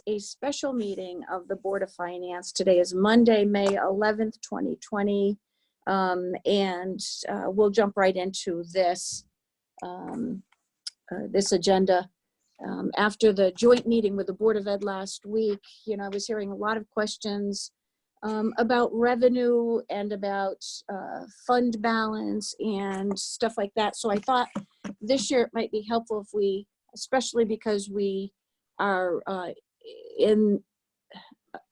a special meeting of the Board of Finance. Today is Monday, May 11th, 2020. And we'll jump right into this, this agenda. After the joint meeting with the Board of Ed last week, I was hearing a lot of questions about revenue and about fund balance and stuff like that. So I thought this year it might be helpful if we, especially because we are in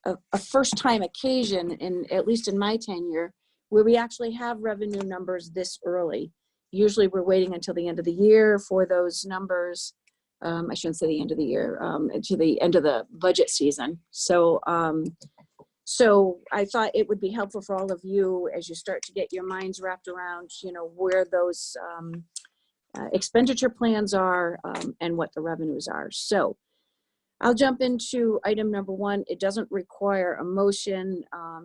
a first-time occasion, at least in my tenure, where we actually have revenue numbers this early. Usually we're waiting until the end of the year for those numbers. I shouldn't say the end of the year, to the end of the budget season. So, so I thought it would be helpful for all of you as you start to get your minds wrapped around, where those expenditure plans are and what the revenues are. So I'll jump into item number 1. It doesn't require a motion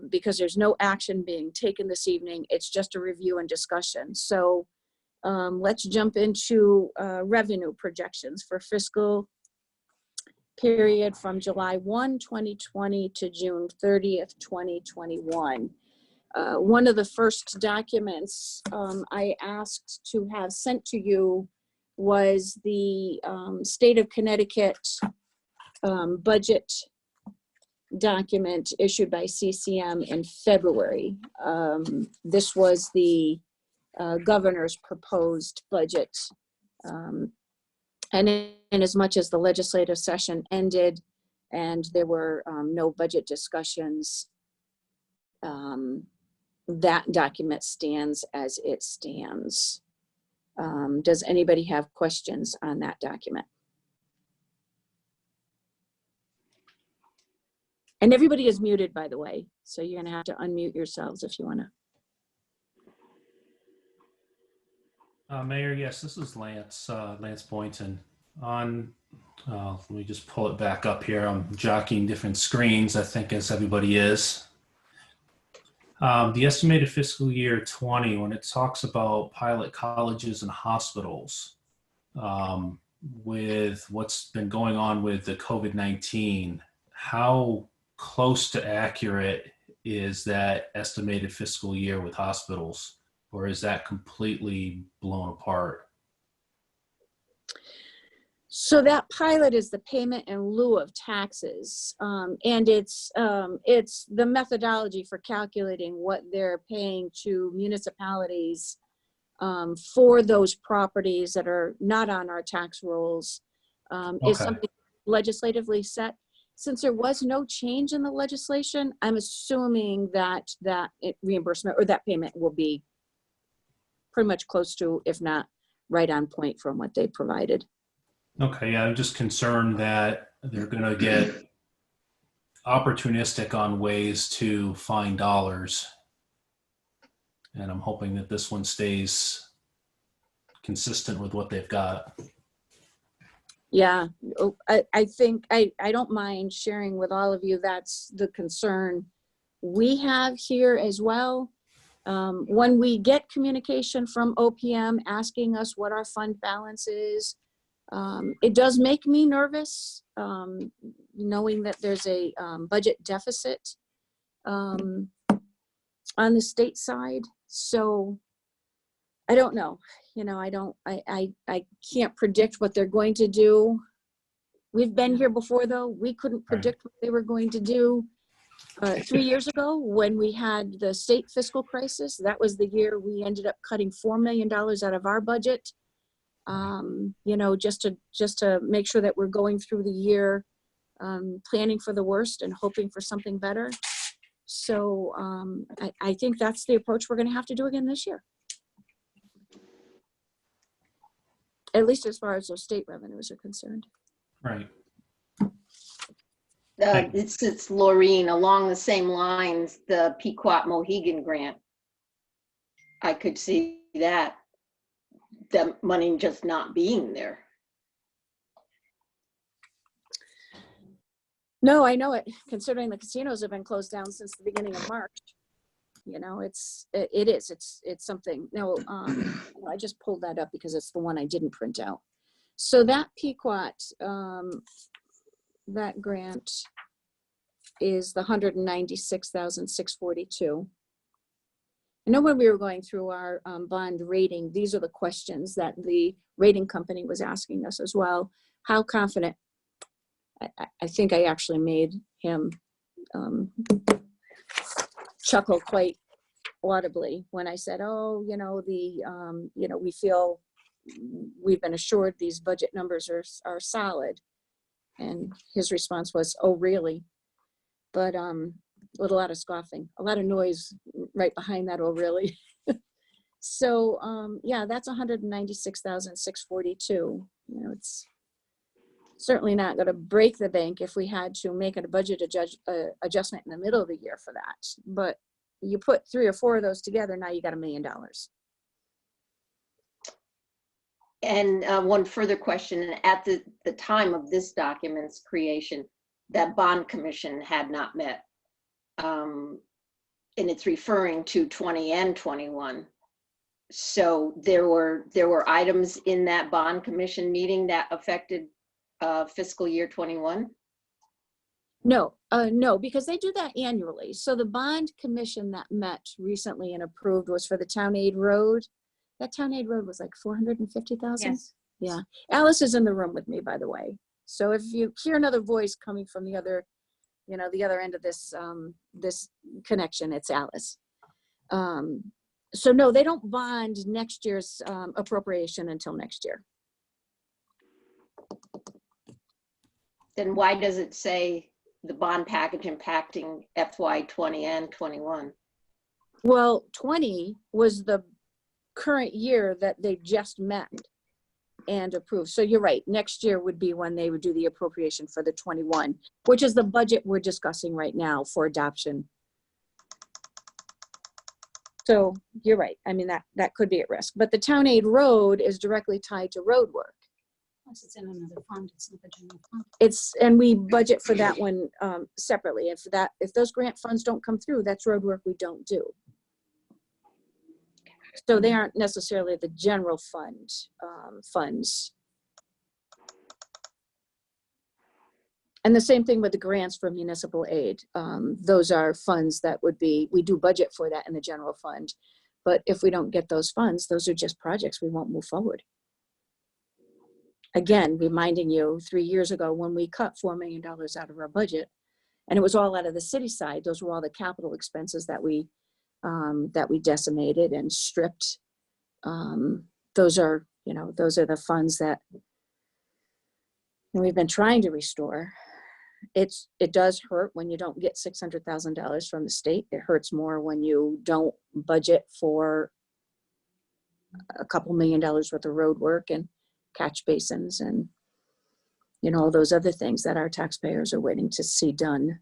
because there's no action being taken this evening. It's just a review and discussion. So let's jump into revenue projections for fiscal period from July 1, 2020 to June 30th, 2021. One of the first documents I asked to have sent to you was the State of Connecticut budget document issued by CCM in February. This was the governor's proposed budget. And in as much as the legislative session ended and there were no budget discussions, that document stands as it stands. Does anybody have questions on that document? And everybody is muted, by the way, so you're gonna have to unmute yourselves if you wanna. Mayor, yes, this is Lance, Lance Boynton. Let me just pull it back up here. I'm jockeying different screens, I think, as everybody is. The estimated fiscal year 20, when it talks about pilot colleges and hospitals, with what's been going on with the COVID-19, how close to accurate is that estimated fiscal year with hospitals? Or is that completely blown apart? So that pilot is the payment in lieu of taxes, and it's the methodology for calculating what they're paying to municipalities for those properties that are not on our tax rolls. Is something legislatively set. Since there was no change in the legislation, I'm assuming that reimbursement or that payment will be pretty much close to, if not right on point from what they provided. Okay, yeah, I'm just concerned that they're going to get opportunistic on ways to find dollars. And I'm hoping that this one stays consistent with what they've got. Yeah, I think I don't mind sharing with all of you. That's the concern we have here as well. When we get communication from OPM asking us what our fund balance is, it does make me nervous, knowing that there's a budget deficit on the state side. So I don't know, I can't predict what they're going to do. We've been here before, though. We couldn't predict what they were going to do. 3 years ago, when we had the state fiscal crisis, that was the year we ended up cutting $4 million out of our budget, just to make sure that we're going through the year, planning for the worst and hoping for something better. So I think that's the approach we're going to have to do again this year, at least as far as those state revenues are concerned. Right. It's Laurene, along the same lines, the Pequot Mohegan grant. I could see that, the money just not being there. No, I know it, considering the casinos have been closed down since the beginning of March. It's something. No, I just pulled that up because it's the one I didn't print out. So that Pequot that grant is the 196,642. I know when we were going through our bond rating, these are the questions that the rating company was asking us as well. How confident? I think I actually made him chuckle quite audibly when I said, oh, we feel we've been assured these budget numbers are solid. And his response was, oh, really? But with a lot of scoffing, a lot of noise right behind that, oh, really? So, yeah, that's 196,642. It's certainly not going to break the bank if we had to make a budget adjustment in the middle of the year for that. But you put 3 or 4 of those together, now you got $1 million. And one further question, at the time of this document's creation, that bond commission had not met. And it's referring to 20 and 21. So there were items in that bond commission meeting that affected fiscal year 21? No, because they do that annually. So the bond commission that met recently and approved was for the Town Aid Road. That Town Aid Road was like 450,000. Yes. Yeah. Alice is in the room with me, by the way. So if you hear another voice coming from the other end of this this connection, it's Alice. So no, they don't bond next year's appropriation until next year. Then why does it say the bond package impacting FY 20 and 21? Well, 20 was the current year that they just met and approved. So you're right. Next year would be when they would do the appropriation for the 21, which is the budget we're discussing right now for adoption. So you're right. I mean, that could be at risk. But the Town Aid Road is directly tied to road work. Plus it's in another fund, it's not the general fund. And we budget for that one separately. And for that, if those grant funds don't come through, that's road work we don't do. So they aren't necessarily the general fund funds. And the same thing with the grants for municipal aid. Those are funds that we do budget for that in the general fund. But if we don't get those funds, those are just projects we won't move forward. Again, reminding you 3 years ago when we cut $4 million out of our budget, and it was all out of the city side. Those were all the capital expenses that we decimated and stripped. Those are the funds that we've been trying to restore. It does hurt when you don't get $600,000 from the state. It hurts more when you don't budget for a couple $1 million worth of road work and catch basins and all those other things that our taxpayers are waiting to see done.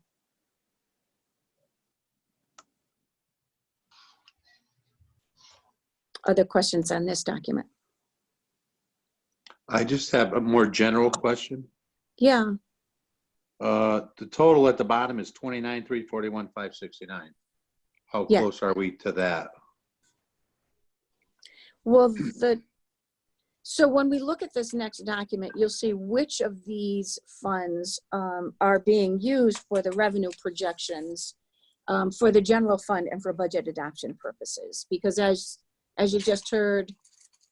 Other questions on this document? I just have a more general question. Yeah. The total at the bottom is 29,341,569. How Yeah. close are we to that? Well, so when we look at this next document, you'll see which of these funds are being used for the revenue projections for the general fund and for budget adoption purposes. Because as you just heard,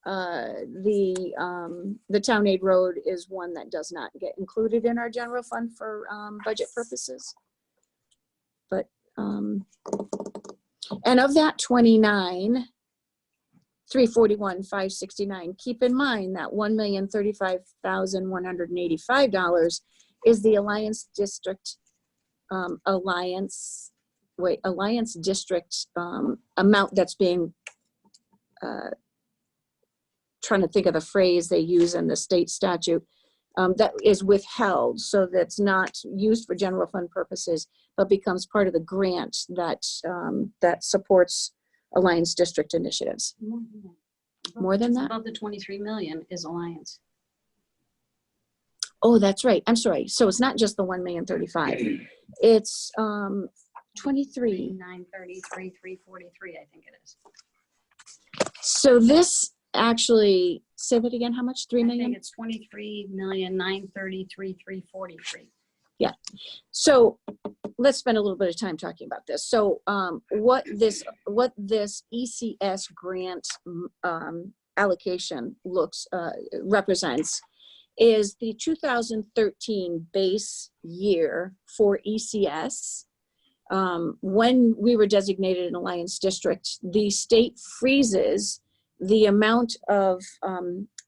the Town Aid Road is one that does not get included in our general fund for budget purposes. But, and of that 29,341,569, keep in mind that $1,035,185 is the Alliance District Alliance District amount that's being trying to think of the phrase they use in the state statute, that is withheld. So that's not used for general fund purposes, but becomes part of the grant that supports Alliance District initiatives. More than that? Above the 23 million is Alliance. Oh, that's right. I'm sorry. So it's not just the 1,035,000. It's 23. 933, 343, I think it is. So this actually, say that again, how much? 3 I million? think it's 23,933,343. So let's spend a little bit of time talking about this. So what this ECS grant allocation represents is the 2013 base year for ECS. When we were designated an Alliance District, the state freezes the amount of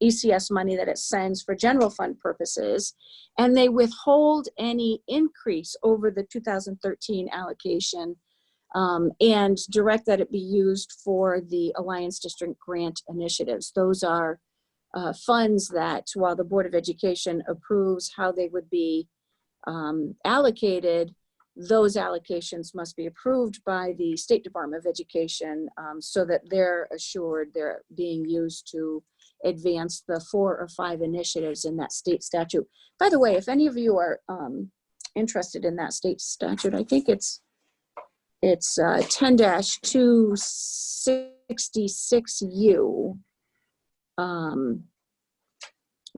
ECS money that it sends for general fund purposes, and they withhold any increase over the 2013 allocation and direct that it be used for the Alliance District grant initiatives. Those are funds that, while the Board of Education approves how they would be allocated, those allocations must be approved by the State Department of Education so that they're assured they're being used to advance the 4 or 5 initiatives in that state statute. By the way, if any of you are interested in that state statute, I think it's 10-266U,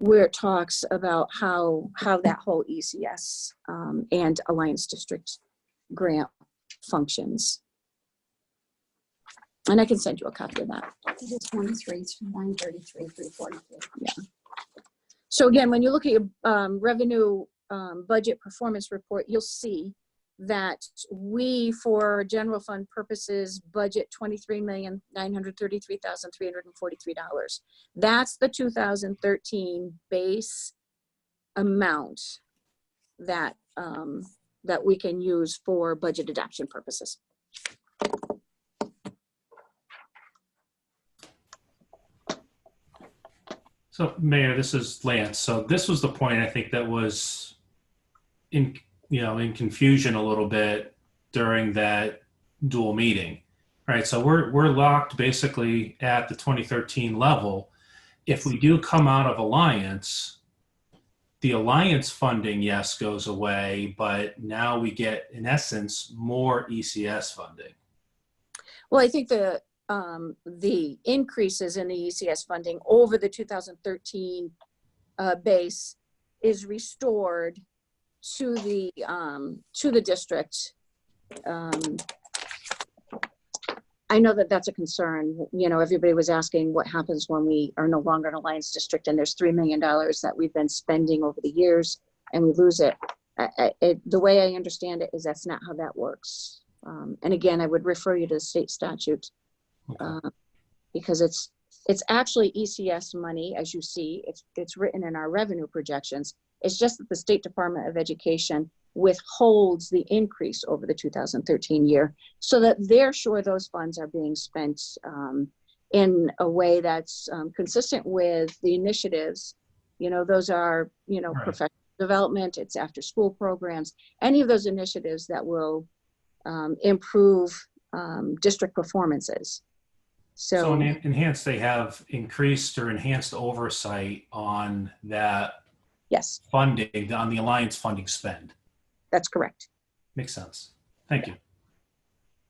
where it talks about how that whole ECS and Alliance District grant functions. And I can send you a copy of that. It is 23, it's 933, 343. Yeah. So again, when you look at your revenue budget performance report, you'll see that we, for general fund purposes, budget $23,933,343. That's the 2013 base amount that that we can use for budget adoption purposes. So Mayor, this is Lance. So this was the point I think that was in confusion a little bit during that dual meeting, right? So we're locked basically at the 2013 level. If we do come out of Alliance, the Alliance funding, yes, goes away, but now we get, in essence, more ECS funding. Well, I think the increases in the ECS funding over the 2013 base is restored to the district. I know that that's a concern. You know, everybody was asking what happens when we are no longer an Alliance District and there's $3 million that we've been spending over the years and we lose it. The way I understand it is that's not how that works. And again, I would refer you to the state statute because it's actually ECS money, as you see. It's written in our revenue projections. It's just that the State Department of Education withholds the increase over the 2013 year so that they're sure those funds are being spent in a way that's consistent with the initiatives. You know, those are, right, professional development, it's after school programs, any of those initiatives that will improve district performances. So in enhanced, they have increased or enhanced oversight on that. Yes. Funding, on the Alliance funding spend. That's correct. Makes sense. Thank you.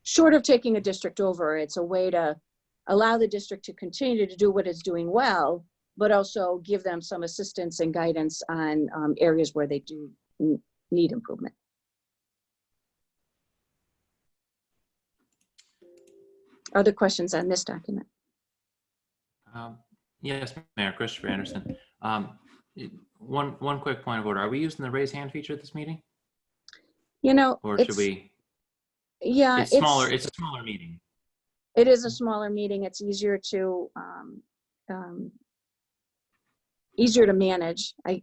Short of taking a district over, it's a way to allow the district to continue to do what it's doing well, but also give them some assistance and guidance on areas where they do need improvement. Other questions on this document? Yes, Mayor, Christopher Anderson. One quick point of order. Are we using the raise hand feature at this meeting? You know, or should we? Yeah, it's smaller. It's a smaller meeting. It is a smaller meeting. It's easier to manage. I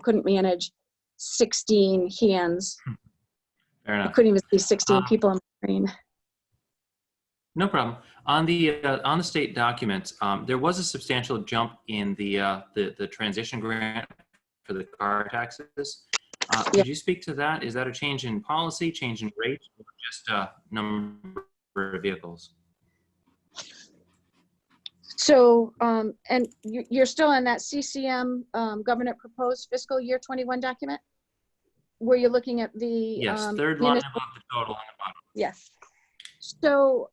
couldn't manage 16 hands. Fair enough. I couldn't even see 16 people on the screen. No problem. On the state documents, there was a substantial jump in the transition grant for the car taxes. Could you speak to that? Is that a change in policy, change in rate, or just number of vehicles? So, and you're still in that CCM government proposed fiscal year 21 document? Where you're looking at the— Yes, third line above the total on the bottom. Yes. So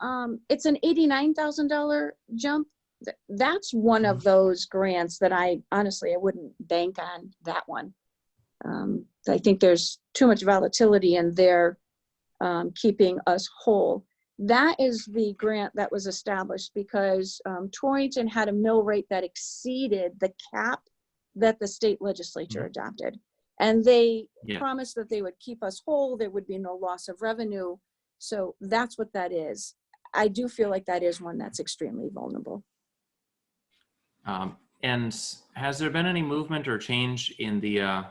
it's an $89,000 jump. That's one of those grants that I wouldn't bank on that one. I think there's too much volatility in there, keeping us whole. That is the grant that was established because Torrington had a mill rate that exceeded the cap that the state legislature adopted. And they promised that they would keep us whole, there would be no loss of revenue. So that's what that is. I do feel like that is one that's extremely vulnerable. And has there been any movement or change in the, I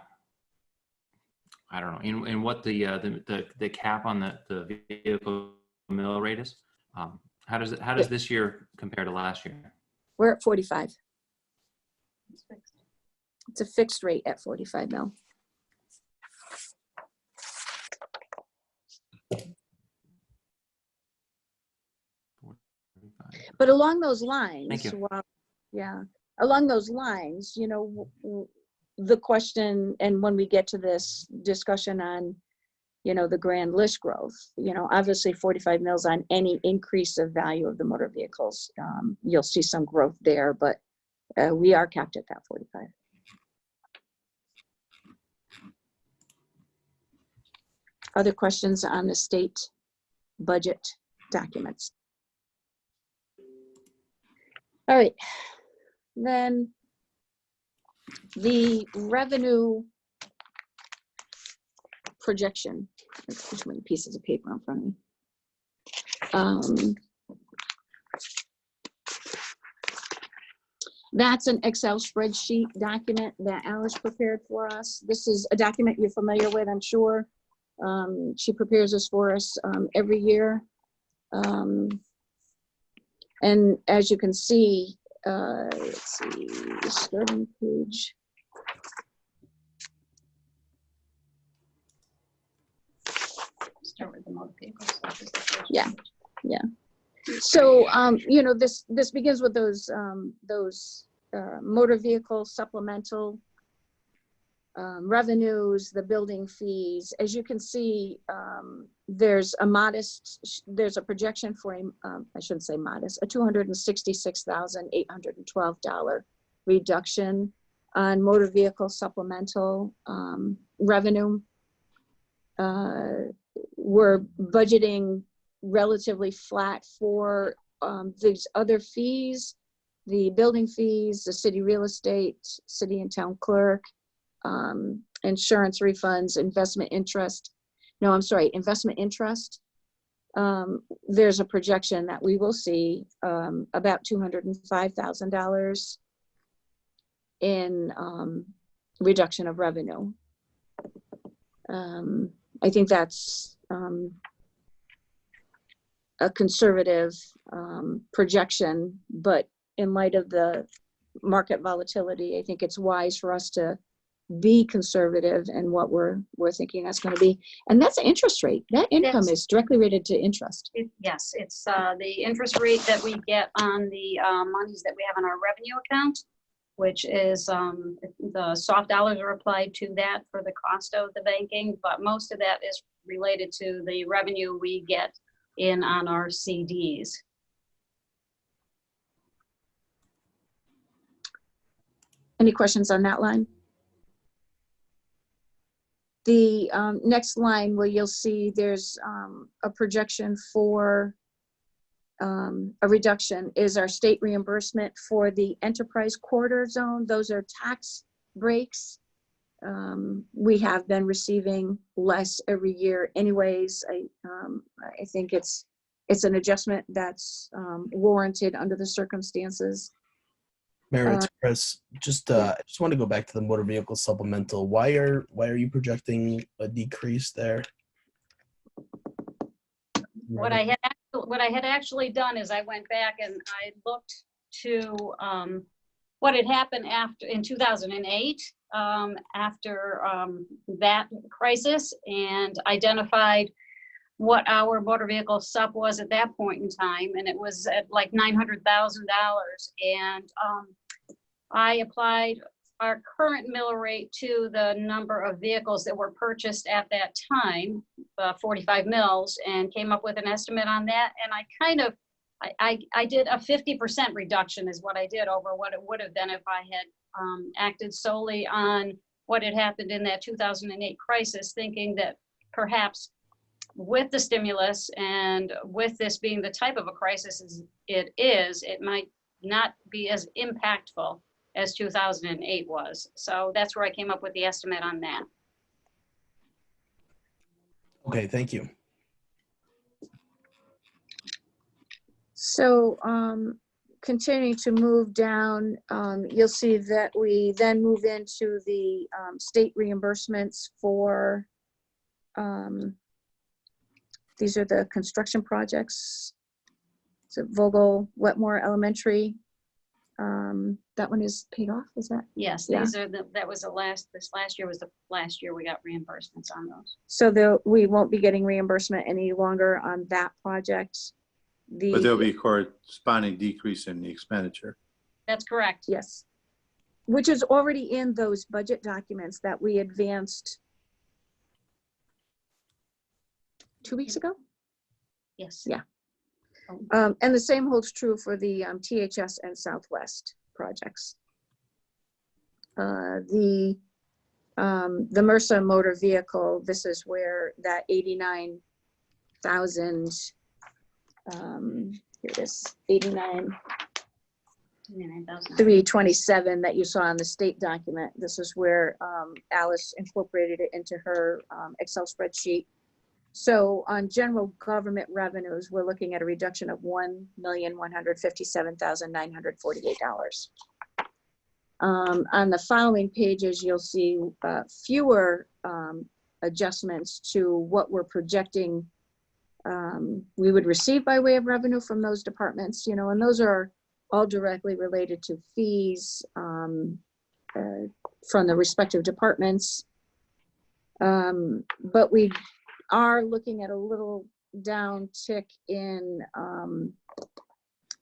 don't know, in what the cap on the vehicle mill rate is? How does this year compare to last year? We're at 45. It's a fixed rate at 45 mil. But along those lines, Thank you. Along those lines, you know, the question, and when we get to this discussion on, you know, the grand list growth, you know, obviously 45 mils on any increase of value of the motor vehicles, you'll see some growth there, but we are capped at that 45. Other questions on the state budget documents? All right, then the revenue projection. There's too many pieces of paper in front of me. That's an Excel spreadsheet document that Alice prepared for us. This is a document you're familiar with, I'm sure. She prepares this for us every year. And as you can see, let's see, starting page. Start with the motor vehicles. Which is the first Yeah. page. Yeah. So, you know, this begins with those motor vehicle supplemental revenues, the building fees. As you can see, there's a projection for I shouldn't say modest, a $266,812 reduction on motor vehicle supplemental revenue. We're budgeting relatively flat for these other fees, the building fees, the city real estate, city and town clerk, insurance refunds, investment interest. There's a projection that we will see about $205,000 in reduction of revenue. I think that's a conservative projection, but in light of the market volatility, I think it's wise for us to be conservative in what we're thinking that's going to be. And that's an interest rate. That income is directly related to interest. Yes, it's the interest rate that we get on the monies that we have in our revenue account, which is the soft dollars are applied to that for the cost of the banking, but most of that is related to the revenue we get in on our CDs. Any questions on that line? The next line where you'll see there's a projection for a reduction is our state reimbursement for the enterprise corridor zone. Those are tax breaks. We have been receiving less every year anyways. I think it's an adjustment that's warranted under the circumstances. Mayor, it's Chris. I just want to go back to the motor vehicle supplemental. Why are you projecting a decrease there? What I had actually done is I went back and I looked to what had happened in 2008 after that crisis, and identified what our motor vehicle sup was at that point in time, and it was at like $900,000. And I applied our current mill rate to the number of vehicles that were purchased at that time, 45 mils, and came up with an estimate on that. And I did a 50% reduction is what I did over what it would have been if I had acted solely on what had happened in that 2008 crisis, thinking that perhaps with the stimulus and with this being the type of a crisis as it is, it might not be as impactful as 2008 was. So that's where I came up with the estimate on that. Okay, thank you. So continuing to move down, you'll see that we then move into the state reimbursements for, these are the construction projects. So Vogel, Wetmore Elementary, that one is paid off, is that? Yes, Yeah. these are this last year was the last year we got reimbursements on those. So we won't be getting reimbursement any longer on that project. But there'll be a corresponding decrease in the expenditure. That's correct. Yes, which is already in those budget documents that we advanced 2 weeks ago. Yes. Yeah. And the same holds true for the THS and Southwest projects. The MRSA motor vehicle, this is where that 89,000, here it is, 89,327 that you saw in the state document. This is where Alice incorporated it into her Excel spreadsheet. So on general government revenues, we're looking at a reduction of $1,157,948. On the following pages, you'll see fewer adjustments to what we're projecting we would receive by way of revenue from those departments, you know, and those are all directly related to fees from the respective departments. But we are looking at a little downtick in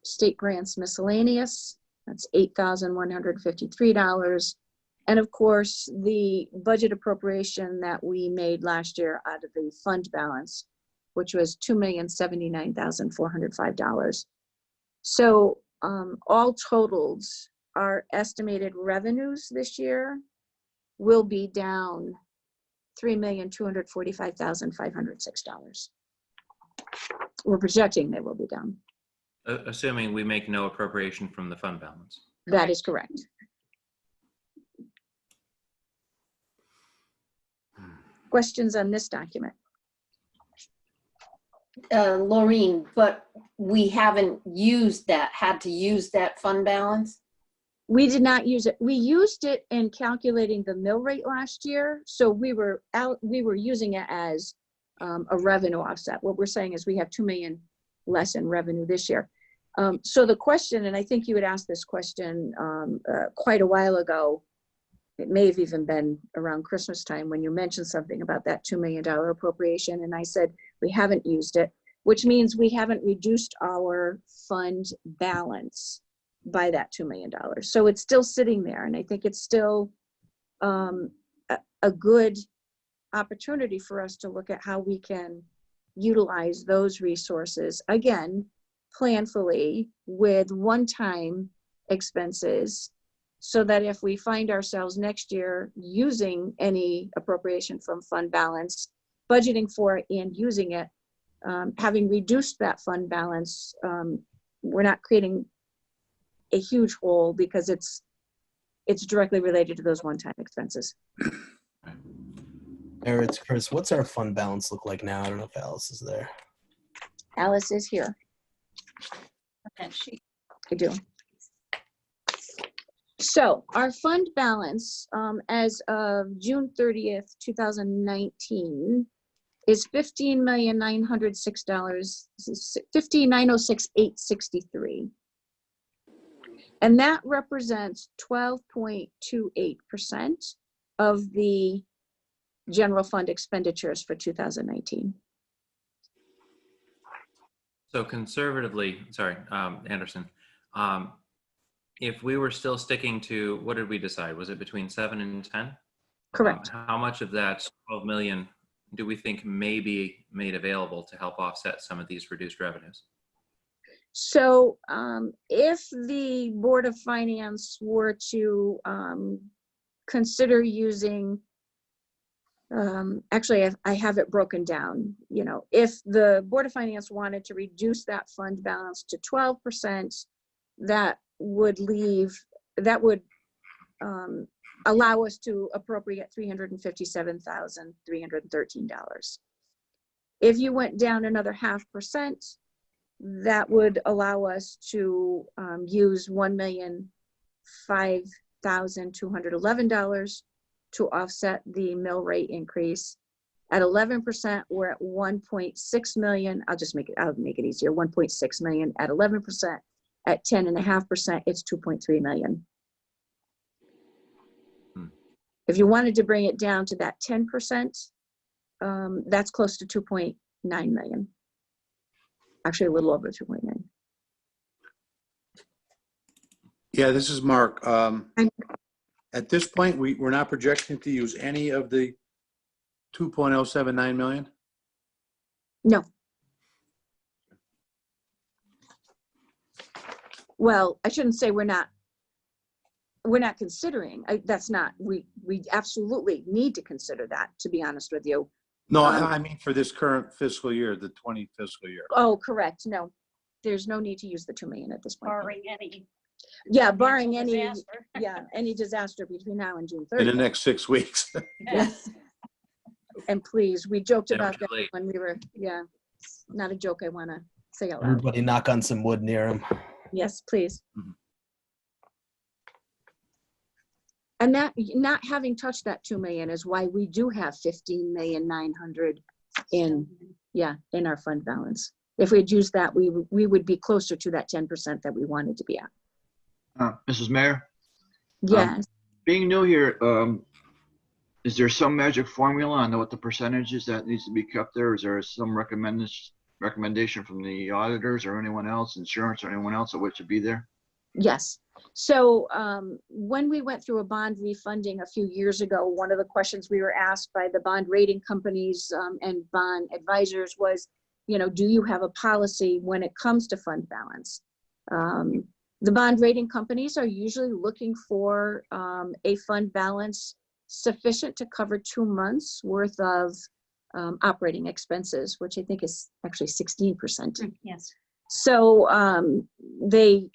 state grants miscellaneous. That's $8,153. And of course, the budget appropriation that we made last year out of the fund balance, which was $2,079,405. So all totaled, our estimated revenues this year will be down $3,245,506. We're projecting they will be down. Assuming we make no appropriation from the fund balance. That is correct. Questions on this document? Laurene, but we haven't had to use that fund balance? We did not use it. We used it in calculating the mill rate last year. So we were using it as a revenue offset. What we're saying is we have 2 million less in revenue this year. So the question, and I think you had asked this question quite a while ago, it may have even been around Christmas time when you mentioned something about that $2 million appropriation. And I said, we haven't used it, which means we haven't reduced our fund balance by that $2 million. So it's still sitting there. And I think it's still a good opportunity for us to look at how we can utilize those resources, again, planfully with one-time expenses, so that if we find ourselves next year using any appropriation from fund balance, budgeting for it and using it, having reduced that fund balance, we're not creating a huge hole because it's directly related to those one-time expenses. Mayor, it's Chris. What's our fund balance look like now? I don't know if Alice is there. Alice is here. Okay, she, I do. So our fund balance as of June 30th, 2019 is $15,906,863. And that represents 12.28% of the general fund expenditures for 2019. So conservatively, sorry, Anderson, if we were still sticking to, what did we decide? Was it between 7 and 10? Correct. How much of that 12 million do we think may be made available to help offset some of these reduced revenues? So if the Board of Finance were to consider using, actually, I have it broken down. You know, if the Board of Finance wanted to reduce that fund balance to 12%, that would allow us to appropriate $357,313. If you went down another 0.5%, that would allow us to use $1,005,211 to offset the mill rate increase. At 11%, we're at 1.6 million. I'll make it easier. 1.6 million at 11%. At 10.5%, it's 2.3 million. If you wanted to bring it down to that 10%, that's close to 2.9 million. Actually, a little over 2.9. Yeah, this is Mark. At this point, we're not projecting to use any of the 2.079 million? No. Well, I shouldn't say we're not considering. That's not, we absolutely need to consider that, to be honest with you. No, I mean for this current fiscal year, the 20 fiscal year. Oh, correct. No, there's no need to use the 2 million at this point. Barring any. Yeah, barring any, disaster. yeah, any disaster between now and June 30th. In the next 6 weeks. Yes. And please, we joked Better about too that late. when we were, yeah, it's not a joke I want to say out loud. Everybody knock on some wood near him. Yes, please. Mhm. And that, not having touched that 2 million is why we do have 15,900,000 in our fund balance. If we had used that, we would be closer to that 10% that we wanted to be at. Mrs. Mayor, Yes. being new here, is there some magic formula on what the percentage is that needs to be kept there? Is there some recommendation from the auditors or anyone else, insurance or anyone else, of what should be there? Yes. So when we went through a bond refunding a few years ago, one of the questions we were asked by the bond rating companies and bond advisors was, you know, do you have a policy when it comes to fund balance? The bond rating companies are usually looking for a fund balance sufficient to cover 2 months worth of operating expenses, which I think is actually 16%. Yes. So they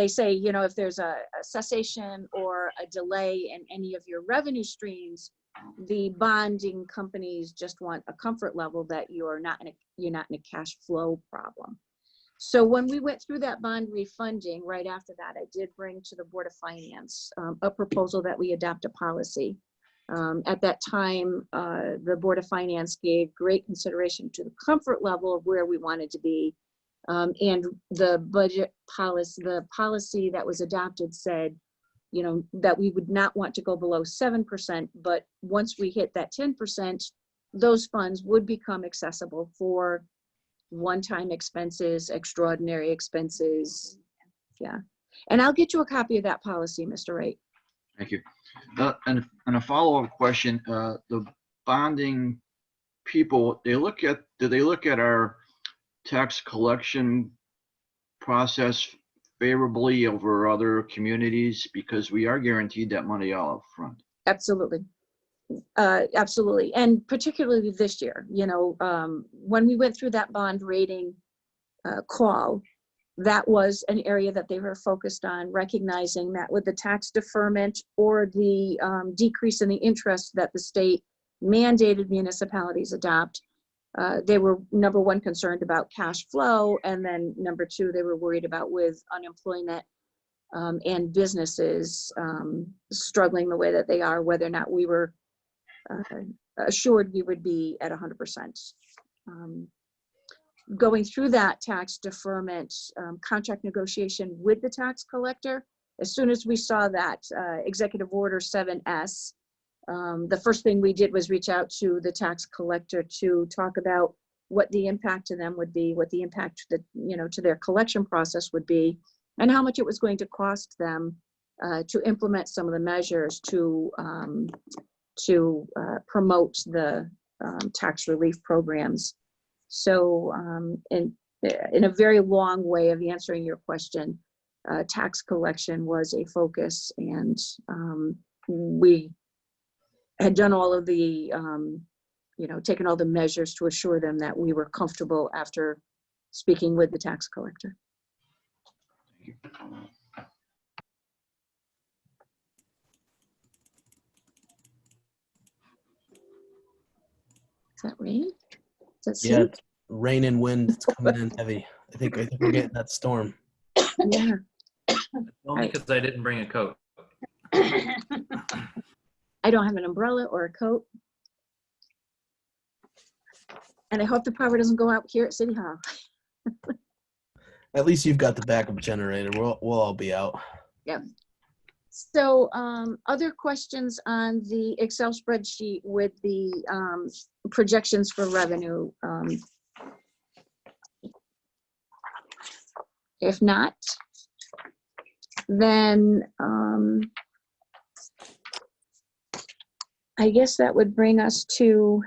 say, you know, if there's a cessation or a delay in any of your revenue streams, the bonding companies just want a comfort level that you're not in a cash flow problem. So when we went through that bond refunding, right after that, I did bring to the Board of Finance a proposal that we adopt a policy. At that time, the Board of Finance gave great consideration to the comfort level of where we wanted to be. And the budget policy, the policy that was adopted said, you know, that we would not want to go below 7%, but once we hit that 10%, those funds would become accessible for one-time expenses, extraordinary expenses. Yeah. And I'll get you a copy of that policy, Mr. Wright. Thank you. And a follow-up question, the bonding people, do they look at our tax collection process favorably over other communities, because we are guaranteed that money all up front? Absolutely. Absolutely. And particularly this year, you know, when we went through that bond rating call, that was an area that they were focused on, recognizing that with the tax deferment or the decrease in the interest that the state mandated municipalities adopt, they were, number one, concerned about cash flow, and then number two, they were worried about with unemployment and businesses struggling the way that they are, whether or not we were assured we would be at 100%. Going through that tax deferment contract negotiation with the tax collector, as soon as we saw that Executive Order 7S, the first thing we did was reach out to the tax collector to talk about what the impact to them would be, what the impact that, you know, to their collection process would be, and how much it was going to cost them to implement some of the measures to promote the tax relief programs. So in a very long way of answering your question, tax collection was a focus, and we had done all of the, taken all the measures to assure them that we were comfortable after speaking with the tax collector. Is that rain? Is that Yeah, sleet? it's rain and wind. It's coming in heavy. I think we're getting that storm. Yeah. Only because I didn't bring a coat. I don't have an umbrella or a coat. And I hope the power doesn't go out here at City Hall. At least you've got the backup generator. We'll all be out. Yeah. So other questions on the Excel spreadsheet with the projections for revenue? If not, then I guess that would bring us to,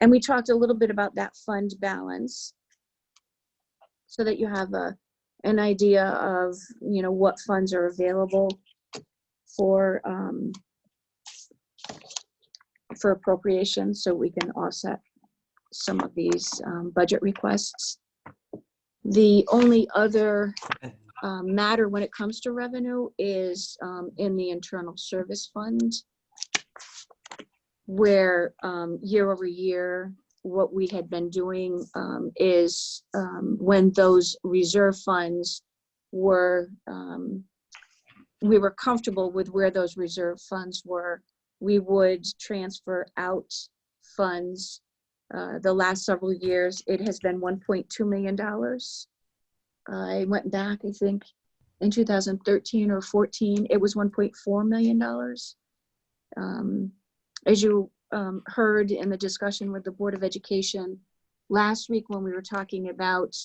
and we talked a little bit about that fund balance so that you have an idea of, what funds are available for appropriation, so we can offset some of these budget requests. The only other matter when it comes to revenue is in the internal service fund, where year over year, what we had been doing is when those reserve funds were, we were comfortable with where those reserve funds were, we would transfer out funds. The last several years, it has been $1.2 million. I went back, I think, in 2013 or 14, it was $1.4 million. As you heard in the discussion with the Board of Education last week when we were talking about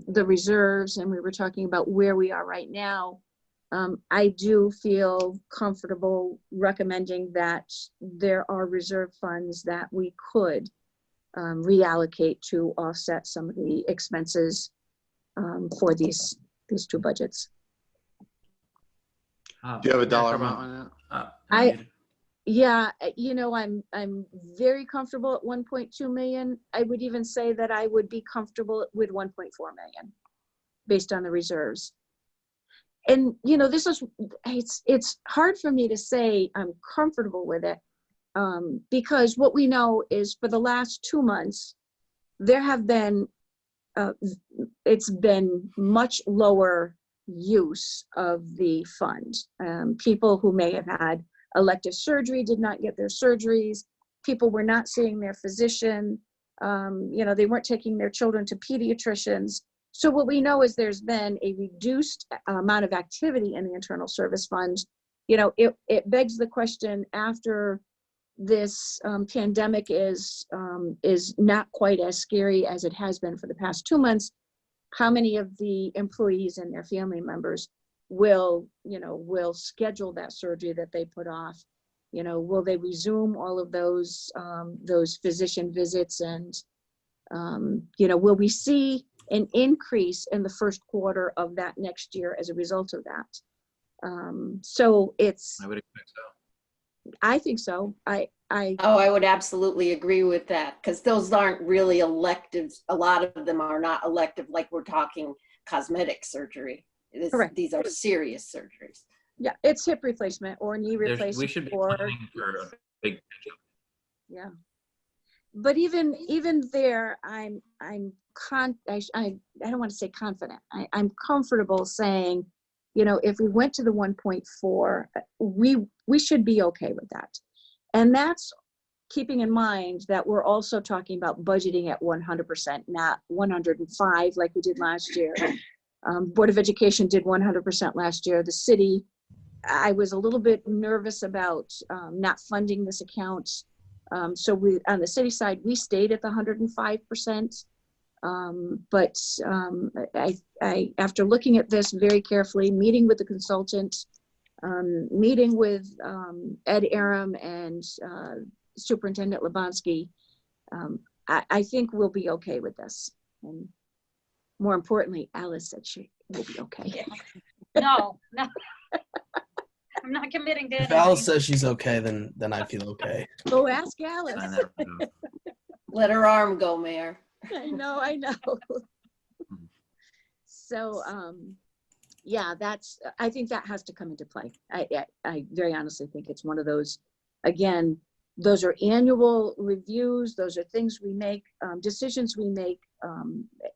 the reserves and we were talking about where we are right now, I do feel comfortable recommending that there are reserve funds that we could reallocate to offset some of the expenses for these two budgets. Do you have a dollar amount on that? Yeah, I'm very comfortable at 1.2 million. I would even say that I would be comfortable with 1.4 million based on the reserves. And, it's hard for me to say I'm comfortable with it because what we know is for the last 2 months, there have been, it's been much lower use of the fund. People who may have had elective surgery did not get their surgeries. People were not seeing their physician. They weren't taking their children to pediatricians. So what we know is there's been a reduced amount of activity in the internal service fund. It begs the question, after this pandemic is not quite as scary as it has been for the past 2 months, how many of the employees and their family members will schedule that surgery that they put off? Will they resume all of those physician visits? And, will we see an increase in the first quarter of that next year as a result of that? So it's, I would expect so. I think so. I would absolutely agree with that, because those aren't really electives. A lot of them are not elective, like we're talking cosmetic surgery. Correct. These are serious surgeries. Yeah, it's hip replacement or knee replacement. We should be or, planning for a big. yeah. But even there, I don't want to say confident. I'm comfortable saying, if we went to the 1.4, we should be okay with that. And that's keeping in mind that we're also talking about budgeting at 100%, not 105 like we did last year. Board of Education did 100% last year. The city, I was a little bit nervous about not funding this account. So we, on the city side, we stayed at the 105%. But I, after looking at this very carefully, meeting with the consultant, meeting with Ed Aram and Superintendent Lebonsky, I think we'll be okay with this. And more importantly, Alice said she will be okay. No. I'm not committing to If anything. Alice says she's okay, then I feel okay. Go ask Alice. Sign that one off. Let her arm go, Mayor. I know. So, yeah, I think that has to come into play. I very honestly think it's one of those, again, those are annual reviews. Those are things we make, decisions we make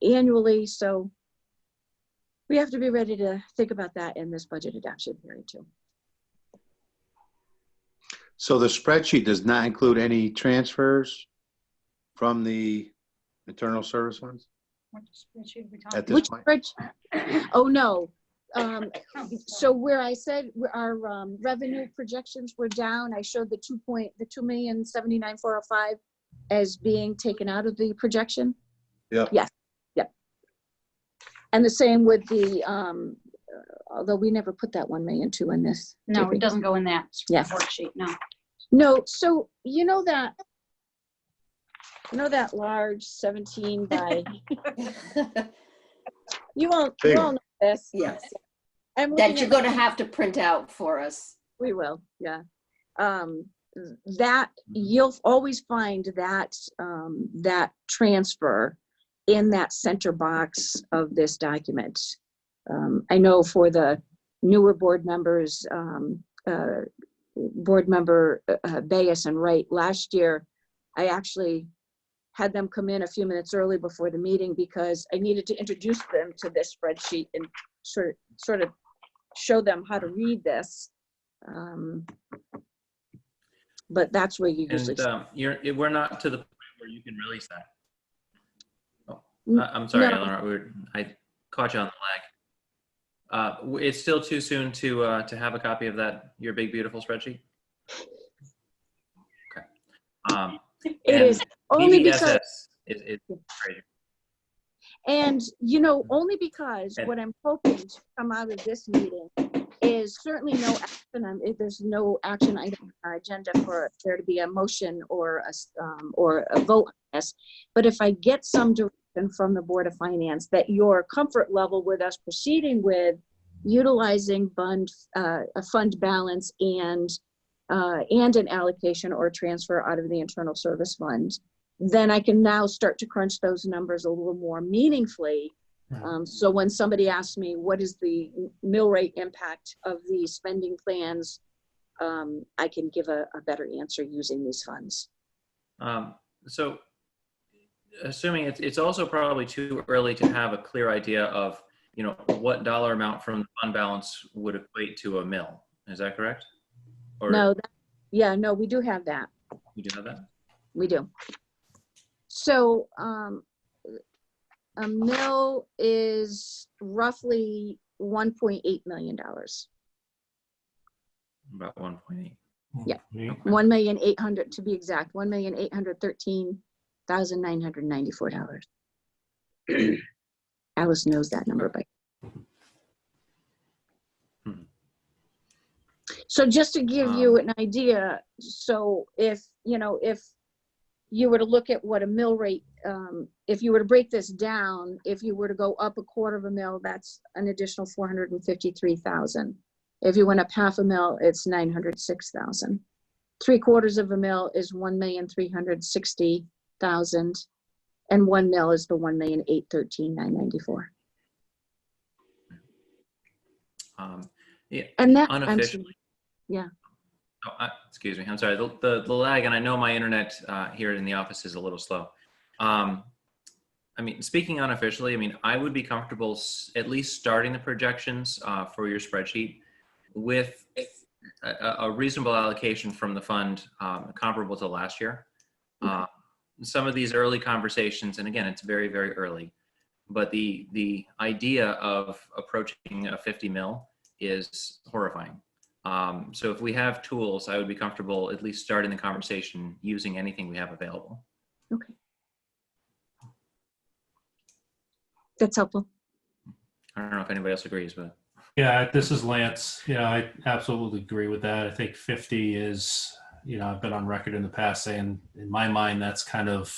annually. So we have to be ready to think about that in this budget adoption period too. So the spreadsheet does not include any transfers from the internal service funds What spreadsheet are we at talking this Which point? spreadsheet? Oh, no. So where I said our revenue projections were down, I showed the 2,079,405 as being taken out of the projection. Yep. Yes. Yep. And the same with the, although we never put that 1,000,002 in this. No, did we? it doesn't go in that Yeah. worksheet, no. No, so you know that large 17 by, you all know this. Yes, I'm that looking you're at- going to have to print out for us. We will, yeah. That you'll always find that that transfer in that center box of this document. I know for the newer board members, board member Bayes and Wright, last year, I actually had them come in a few minutes early before the meeting because I needed to introduce them to this spreadsheet and sort of show them how to read this. But that's where you usually. And we're not to the point where you can release that. Oh, N- I'm sorry, no. Eleanor. I caught you on the lag. It's still too soon to have a copy of your big beautiful spreadsheet. Okay. It is only because, BDSS is crazy. and only because what I'm hoping to come out of this meeting is certainly no action. There's no action item on our agenda for there to be a motion or a vote on this. But if I get some direction from the Board of Finance that your comfort level with us proceeding with utilizing a fund balance and an allocation or transfer out of the internal service fund, then I can now start to crunch those numbers a little more meaningfully. So when somebody asks me, what is the mill rate impact of the spending plans, I can give a better answer using these funds. So assuming it's also probably too early to have a clear idea of, what dollar amount from the fund balance would equate to a mill. Is that correct? Or No, no, we do have that. you do have that? We do. So a mill is roughly $1.8 million. About 1.8. Yeah. 1,800,000 to be exact. $1,813,994. Alice knows that number by. So just to give you an idea, so if you were to look at what a mill rate, if you were to break this down, if you were to go up 1/4 of a mil, that's an additional 453,000. If you went up 1/2 a mil, it's 906,000. 3/4 of a mil is 1,360,000, and 1 mil is the 1,813,994. Yeah. And that Unofficially. Yeah. Oh, excuse me. I'm sorry. The lag, and I know my internet here in the office is a little slow. Speaking unofficially, I would be comfortable at least starting the projections for your spreadsheet with a reasonable allocation from the fund comparable to last year. Some of these early conversations, and again, it's very, very early, but the idea of approaching a 50 mil is horrifying. So if we have tools, I would be comfortable at least starting the conversation using anything we have available. Okay. That's helpful. I don't know if anybody else agrees, but. Yeah, this is Lance. Yeah, I absolutely agree with that. I think 50 is, I've been on record in the past saying, in my mind, that's kind of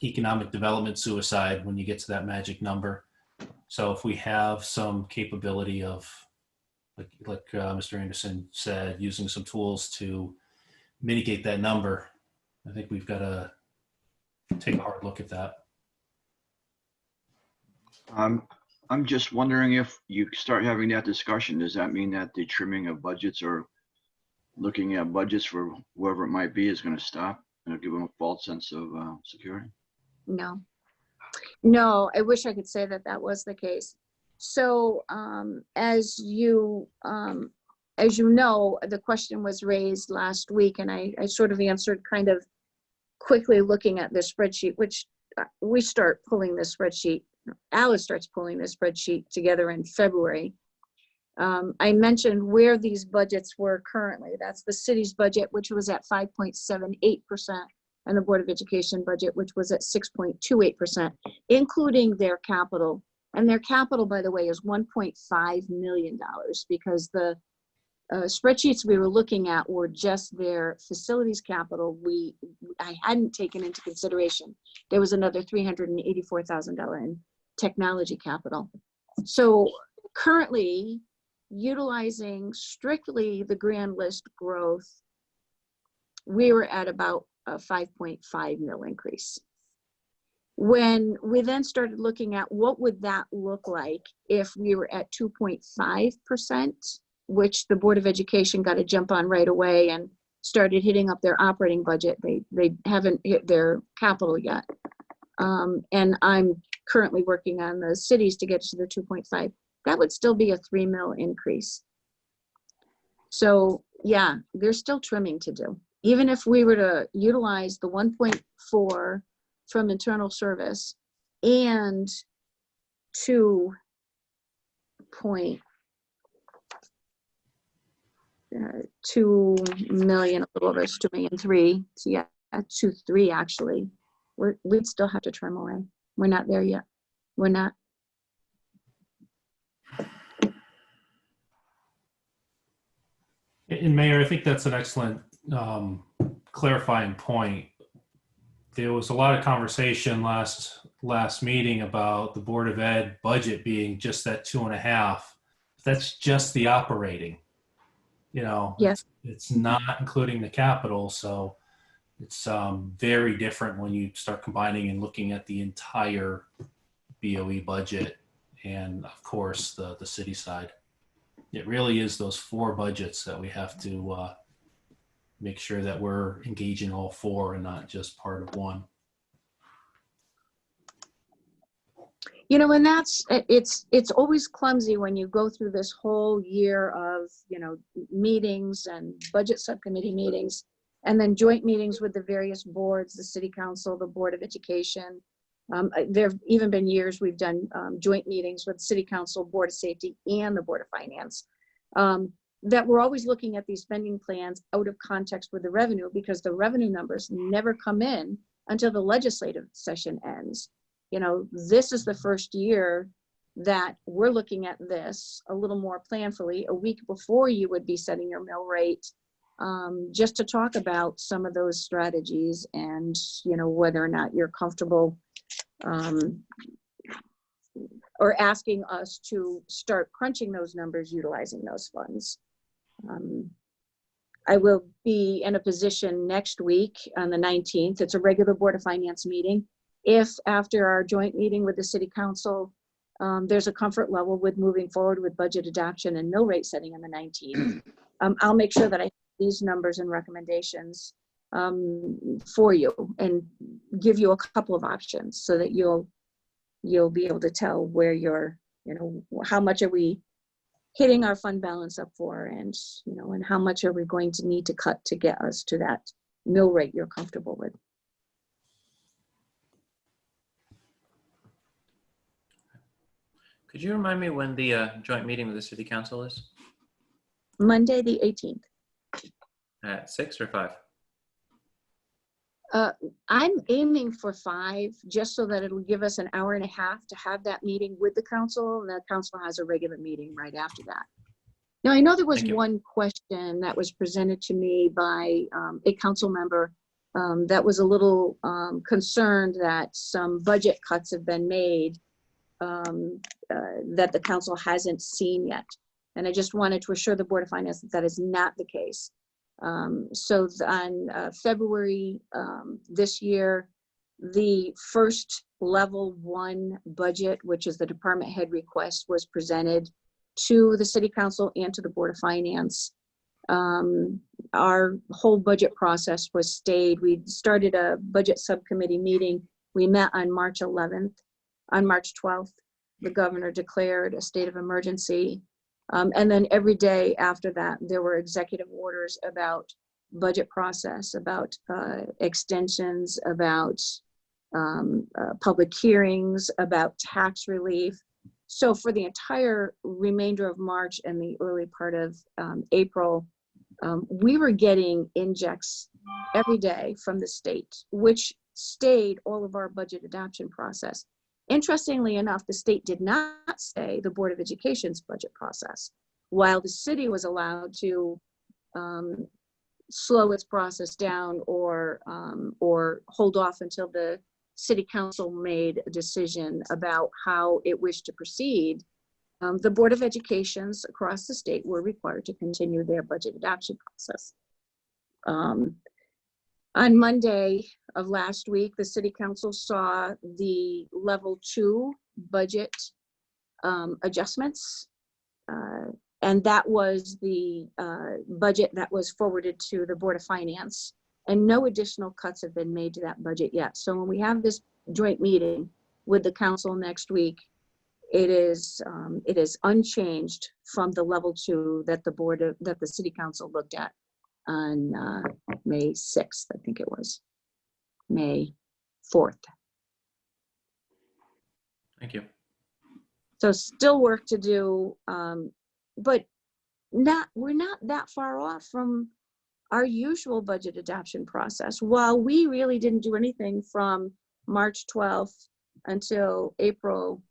economic development suicide when you get to that magic number. So if we have some capability of like Mr. Anderson said, using some tools to mitigate that number. I think we've got to take a hard look at that. I'm just wondering if you start having that discussion, does that mean that the trimming of budgets or looking at budgets for whoever it might be is going to stop and give them a false sense of security? No. No, I wish I could say that that was the case. So as you know, the question was raised last week, and I sort of answered kind of quickly looking at the spreadsheet, which we start pulling the spreadsheet. Alice starts pulling the spreadsheet together in February. I mentioned where these budgets were currently. That's the city's budget, which was at 5.78%, and the Board of Education budget, which was at 6.28%, including their capital. And their capital, by the way, is $1.5 million, because the spreadsheets we were looking at were just their facilities capital. I hadn't taken into consideration there was another $384,000 in technology capital. So currently, utilizing strictly the grand list growth, we were at about a 5.5 mil increase. When we then started looking at what would that look like if we were at 2.5%, which the Board of Education got a jump on right away and started hitting up their operating budget. They haven't hit their capital yet. And I'm currently working on the cities to get to the 2.5. That would still be a 3 mil increase. So yeah, there's still trimming to do. Even if we were to utilize the 1.4 from internal service and 2 million, a little over 2.3 million. So yeah, 2.3 actually. We'd still have to trim away. We're not there yet. We're not. And Mayor, I think that's an excellent clarifying point. There was a lot of conversation last meeting about the Board of Ed budget being just that 2.5. That's just the operating. You know, Yes. It's not including the capital, so it's very different when you start combining and looking at the entire BOE budget and, of course, the city side. It really is those 4 budgets that we have to make sure that we're engaging all 4 and not just part of one. You know, and it's always clumsy when you go through this whole year of, you know, meetings and budget subcommittee meetings, and then joint meetings with the various boards, the city council, the Board of Education. There have even been years we've done joint meetings with city council, Board of Safety, and the Board of Finance. That we're always looking at these spending plans out of context with the revenue, because the revenue numbers never come in until the legislative session ends. You know, this is the first year that we're looking at this a little more planfully, a week before you would be setting your mill rate, just to talk about some of those strategies and, you know, whether or not you're comfortable or asking us to start crunching those numbers, utilizing those funds. I will be in a position next week on the 19th. It's a regular Board of Finance meeting. If after our joint meeting with the city council, there's a comfort level with moving forward with budget adoption and mill rate setting on the 19th, I'll make sure that I have these numbers and recommendations for you and give you a couple of options so that you'll be able to tell where you're, you know, how much are we hitting our fund balance up for, and, you know, and how much are we going to need to cut to get us to that mill rate you're comfortable with. Could you remind me when the joint meeting with the city council is? Monday, the 18th. At 6 or 5? I'm aiming for 5, just so that it'll give us an hour and a half to have that meeting with the council, and the council has a regular meeting right after that. Now, I know there was one question that was presented to me by a council member that was a little concerned that some budget cuts have been made that the council hasn't seen yet. And I just wanted to assure the Board of Finance that that is not the case. So on February this year, the first level 1 budget, which is the department head request, was presented to the City Council and to the Board of Finance. Our whole budget process was stayed. We started a budget subcommittee meeting. We met on March 11th. On March 12th, the governor declared a state of emergency. And then every day after that, there were executive orders about budget process, about extensions, about public hearings, about tax relief. So for the entire remainder of March and the early part of April, we were getting injects every day from the state, which stayed all of our budget adoption process. Interestingly enough, the state did not stay the Board of Education's budget process, while the city was allowed to slow its process down or hold off until the City Council made a decision about how it wished to proceed. The Board of Educations across the state were required to continue their budget adoption process. On Monday of last week, the City Council saw the level 2 budget adjustments. And that was the budget that was forwarded to the Board of Finance. And no additional cuts have been made to that budget yet. So when we have this joint meeting with the council next week, it is unchanged from the level 2 that the City Council looked at on May 6th, I think it was, May 4th. Thank you. So still work to do, but we're not that far off from our usual budget adoption process. While we really didn't do anything from March 12th until April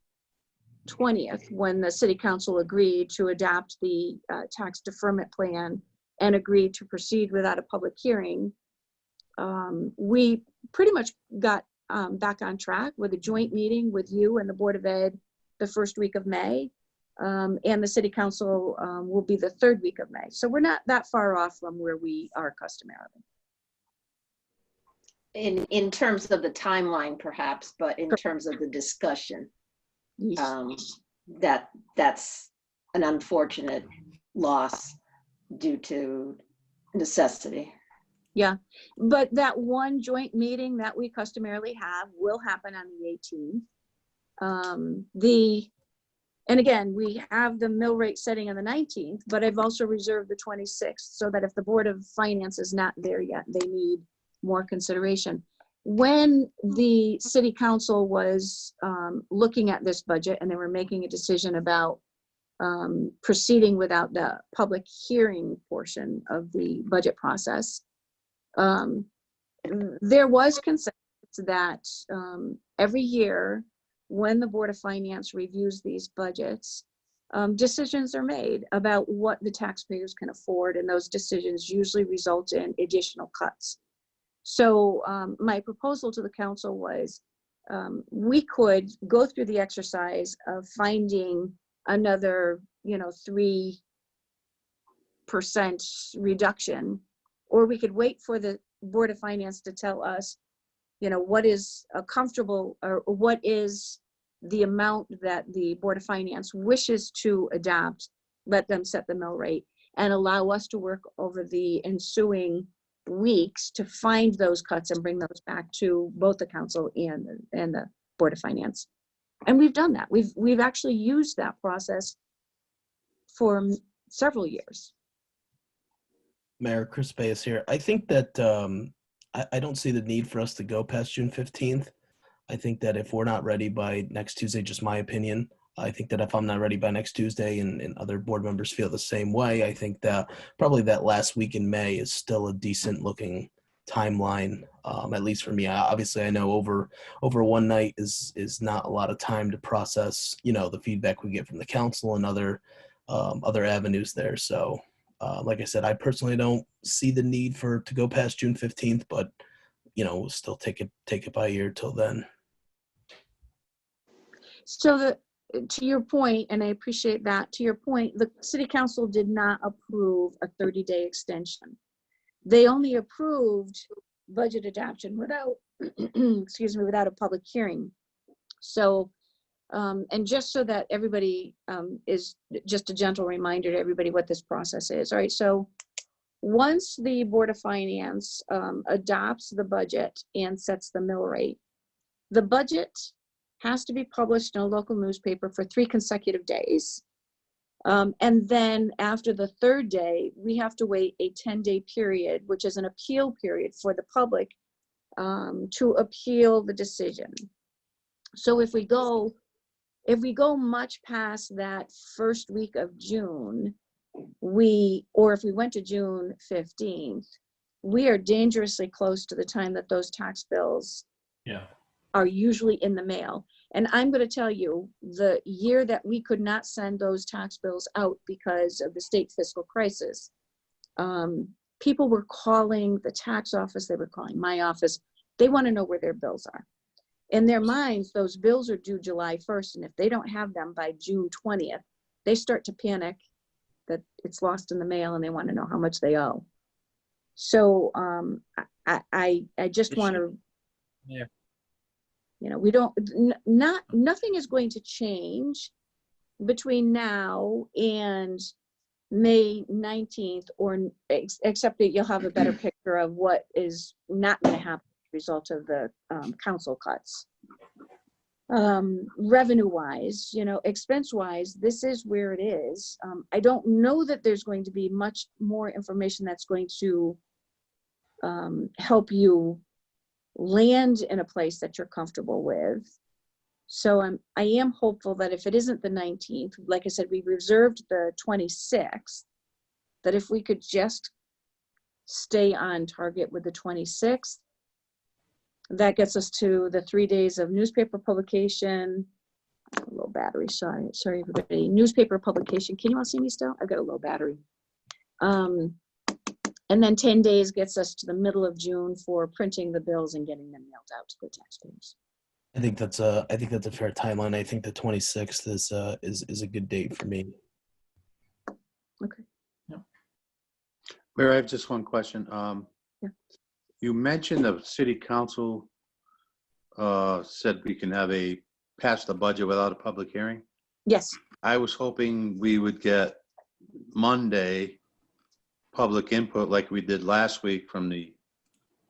20th, when the City Council agreed to adopt the tax deferment plan and agreed to proceed without a public hearing, we pretty much got back on track with a joint meeting with you and the Board of Ed the first week of May, and the City Council will be the third week of May. So we're not that far off from where we are customarily. In terms of the timeline, perhaps, but in terms of the discussion, that's an unfortunate loss due to necessity. Yeah, but that one joint meeting that we customarily have will happen on the 18th. And again, we have the mill rate setting on the 19th, but I've also reserved the 26th so that if the Board of Finance is not there yet, they need more consideration. When the City Council was looking at this budget and they were making a decision about proceeding without the public hearing portion of the budget process, there was consensus that every year when the Board of Finance reviews these budgets, decisions are made about what the taxpayers can afford, and those decisions usually result in additional cuts. So my proposal to the council was we could go through the exercise of finding another, 3% reduction, or we could wait for the Board of Finance to tell us, what is a comfortable, or what is the amount that the Board of Finance wishes to adopt, let them set the mill rate, and allow us to work over the ensuing weeks to find those cuts and bring those back to both the council and the Board of Finance. And we've done that. We've actually used that process for several years. Mayor Chris Bayes here. I think that I don't see the need for us to go past June 15th. I think that if we're not ready by next Tuesday, just my opinion, I think that if I'm not ready by next Tuesday and other board members feel the same way, I think that probably that last week in May is still a decent looking timeline, at least for me. Obviously, I know over one night is not a lot of time to process, the feedback we get from the council and other avenues there. So like I said, I personally don't see the need to go past June 15th, but we'll still take it by ear till then. So to your point, and I appreciate that, to your point, the city council did not approve a 30-day extension. They only approved budget adoption without, excuse me, without a public hearing. So, and just so that everybody is just a gentle reminder to everybody what this process is. All right, so once the Board of Finance adopts the budget and sets the mill rate, the budget has to be published in a local newspaper for 3 consecutive days. And then after the 3rd day, we have to wait a 10-day period, which is an appeal period for the public to appeal the decision. So if we go much past that first week of June, or if we went to June 15th, we are dangerously close to the time that those tax bills are usually in the mail. And I'm going to tell you, the year that we could not send those tax bills out because of the state fiscal crisis, people were calling the tax office, they were calling my office. They want to know where their bills are. In their minds, those bills are due July 1st. And if they don't have them by June 20th, they start to panic that it's lost in the mail and they want to know how much they owe. So I just want to, you know, we don't, nothing is going to change between now and May 19th, or except that you'll have a better picture of what is not going to happen as a result of the council cuts. Revenue wise, you know, expense wise, this is where it is. I don't know that there's going to be much more information that's going to help you land in a place that you're comfortable with. So I am hopeful that if it isn't the 19th, like I said, we reserved the 26th, that if we could just stay on target with the 26th, that gets us to the 3 days of newspaper publication. A low battery, sorry everybody. Newspaper publication, can you all see me still? I've got a low battery. And then 10 days gets us to the middle of June for printing the bills and getting them mailed out to the taxpayers. I think that's a fair timeline. I think the 26th is a good date for me. Okay. Mayor, I have just one question. Yeah. You mentioned the city council said we can pass the budget without a public hearing. Yes. I was hoping we would get Monday public input like we did last week from the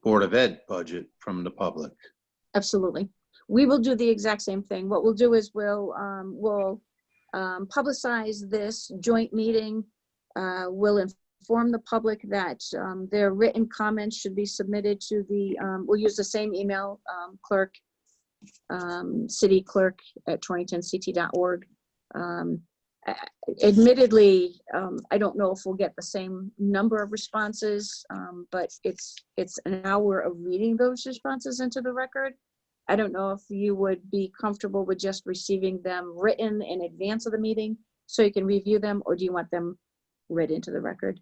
Board of Ed budget from the public. Absolutely. We will do the exact same thing. What we'll do is we'll publicize this joint meeting. We'll inform the public that their written comments should be submitted to the, we'll use the same email, clerk, city clerk at torringtonct.org. Admittedly, I don't know if we'll get the same number of responses, but it's an hour of reading those responses into the record. I don't know if you would be comfortable with just receiving them written in advance of the meeting so you can review them, or do you want them read into the record?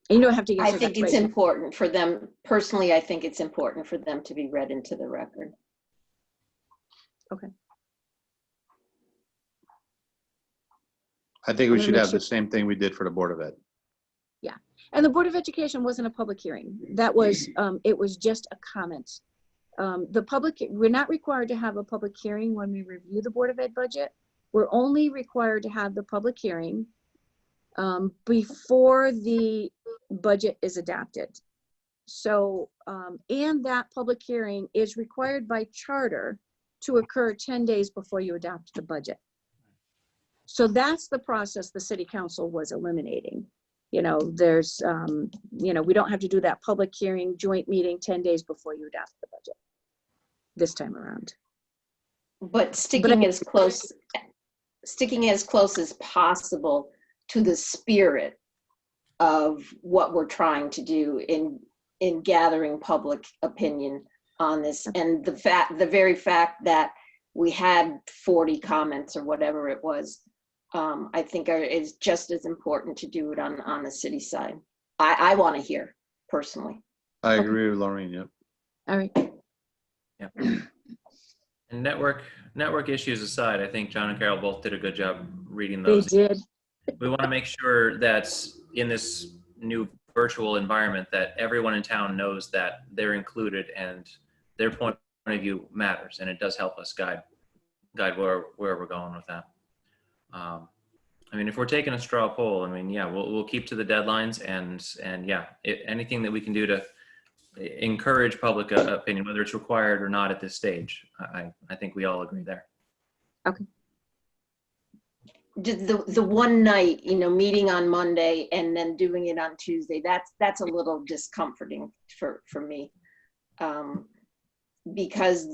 And you don't have to answer I think that it's right now. important for them, personally, I think it's important for them to be read into the record. Okay. I think we should have the same thing we did for the Board of Ed. Yeah, and the Board of Education wasn't a public hearing. That was, it was just a comment. The public, we're not required to have a public hearing when we review the Board of Ed budget. We're only required to have the public hearing before the budget is adopted. So, and that public hearing is required by charter to occur 10 days before you adopt the budget. So that's the process the city council was eliminating. You know, there's, you know, we don't have to do that public hearing joint meeting 10 days before you adopt the budget this time around. But sticking as close as possible to the spirit of what we're trying to do in gathering public opinion on this, and the very fact that we had 40 comments or whatever it was, I think is just as important to do it on the city side. I want to hear personally. I agree with Laurene. Yep. All right. Yep. And network issues aside, I think John and Carol both did a good job reading They those. did. We want to make sure that in this new virtual environment that everyone in town knows that they're included and their point of view matters, and it does help us guide where we're going with that. I mean, if we're taking a straw poll, I mean, yeah, we'll keep to the deadlines, and yeah, anything that we can do to encourage public opinion, whether it's required or not at this stage. I think we all agree there. Okay. The one night, meeting on Monday and then doing it on Tuesday, that's a little discomforting for me. Because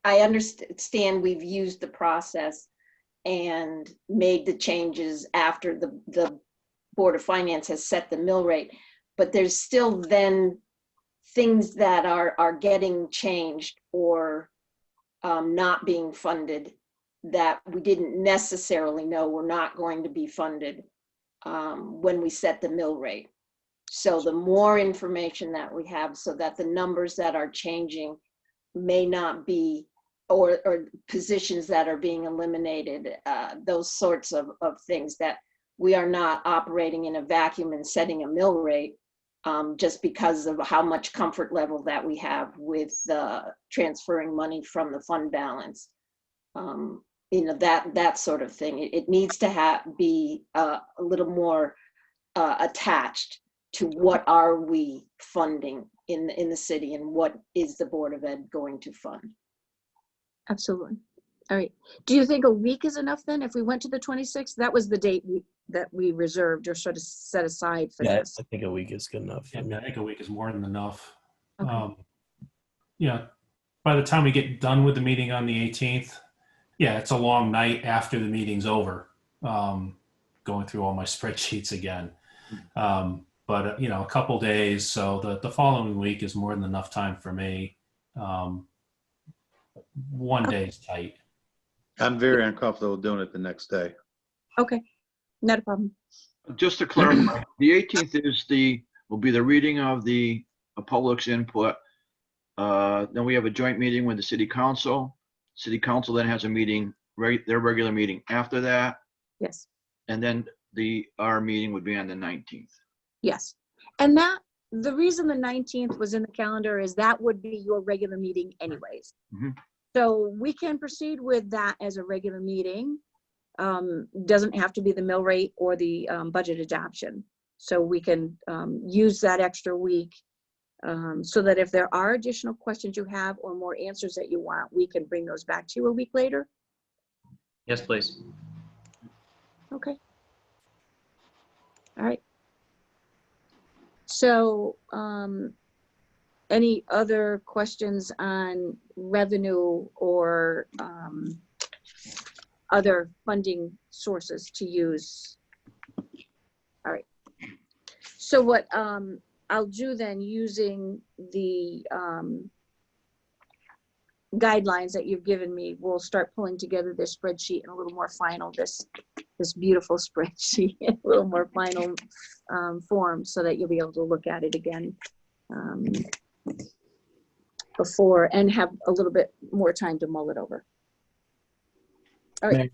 I understand we've used the process and made the changes after the Board of Finance has set the mill rate, but there's still then things that are getting changed or not being funded that we didn't necessarily know were not going to be funded when we set the mill rate. So the more information that we have so that the numbers that are changing may not be, or positions that are being eliminated, those sorts of things, that we are not operating in a vacuum and setting a mill rate just because of how much comfort level that we have with transferring money from the fund balance. That sort of thing. It needs to be a little more attached to what are we funding in the city and what is the Board of Ed going to fund. Absolutely. All right. Do you think a week is enough then? If we went to the 26th, that was the date that we reserved or sort of set aside for Yeah, this. I think a week is good enough. Yeah, I think a week is more than enough. Okay. Yeah, by the time we get done with the meeting on the 18th, yeah, it's a long night after the meeting's over, going through all my spreadsheets again. But a couple days, so the following week is more than enough time for me. One day is tight. I'm very uncomfortable doing it the next day. Okay. Not a problem. Just to clarify, the 18th will be the reading of the public's input. Then we have a joint meeting with the city council. City council then has a meeting, their regular meeting after that. Yes. And then our meeting would be on the 19th. Yes. And the reason the 19th was in the calendar is that would be your regular meeting anyways. Mm-hmm. So we can proceed with that as a regular meeting. Doesn't have to be the mill rate or the budget adoption. So we can use that extra week so that if there are additional questions you have or more answers that you want, we can bring those back to you a week later. Yes, please. Okay. All right. So any other questions on revenue or other funding sources to use? All right. So what I'll do then, using the guidelines that you've given me, we'll start pulling together this spreadsheet in a little more final, this beautiful spreadsheet, in a little more final form, so that you'll be able to look at it again before and have a little bit more time to mull it over. All right.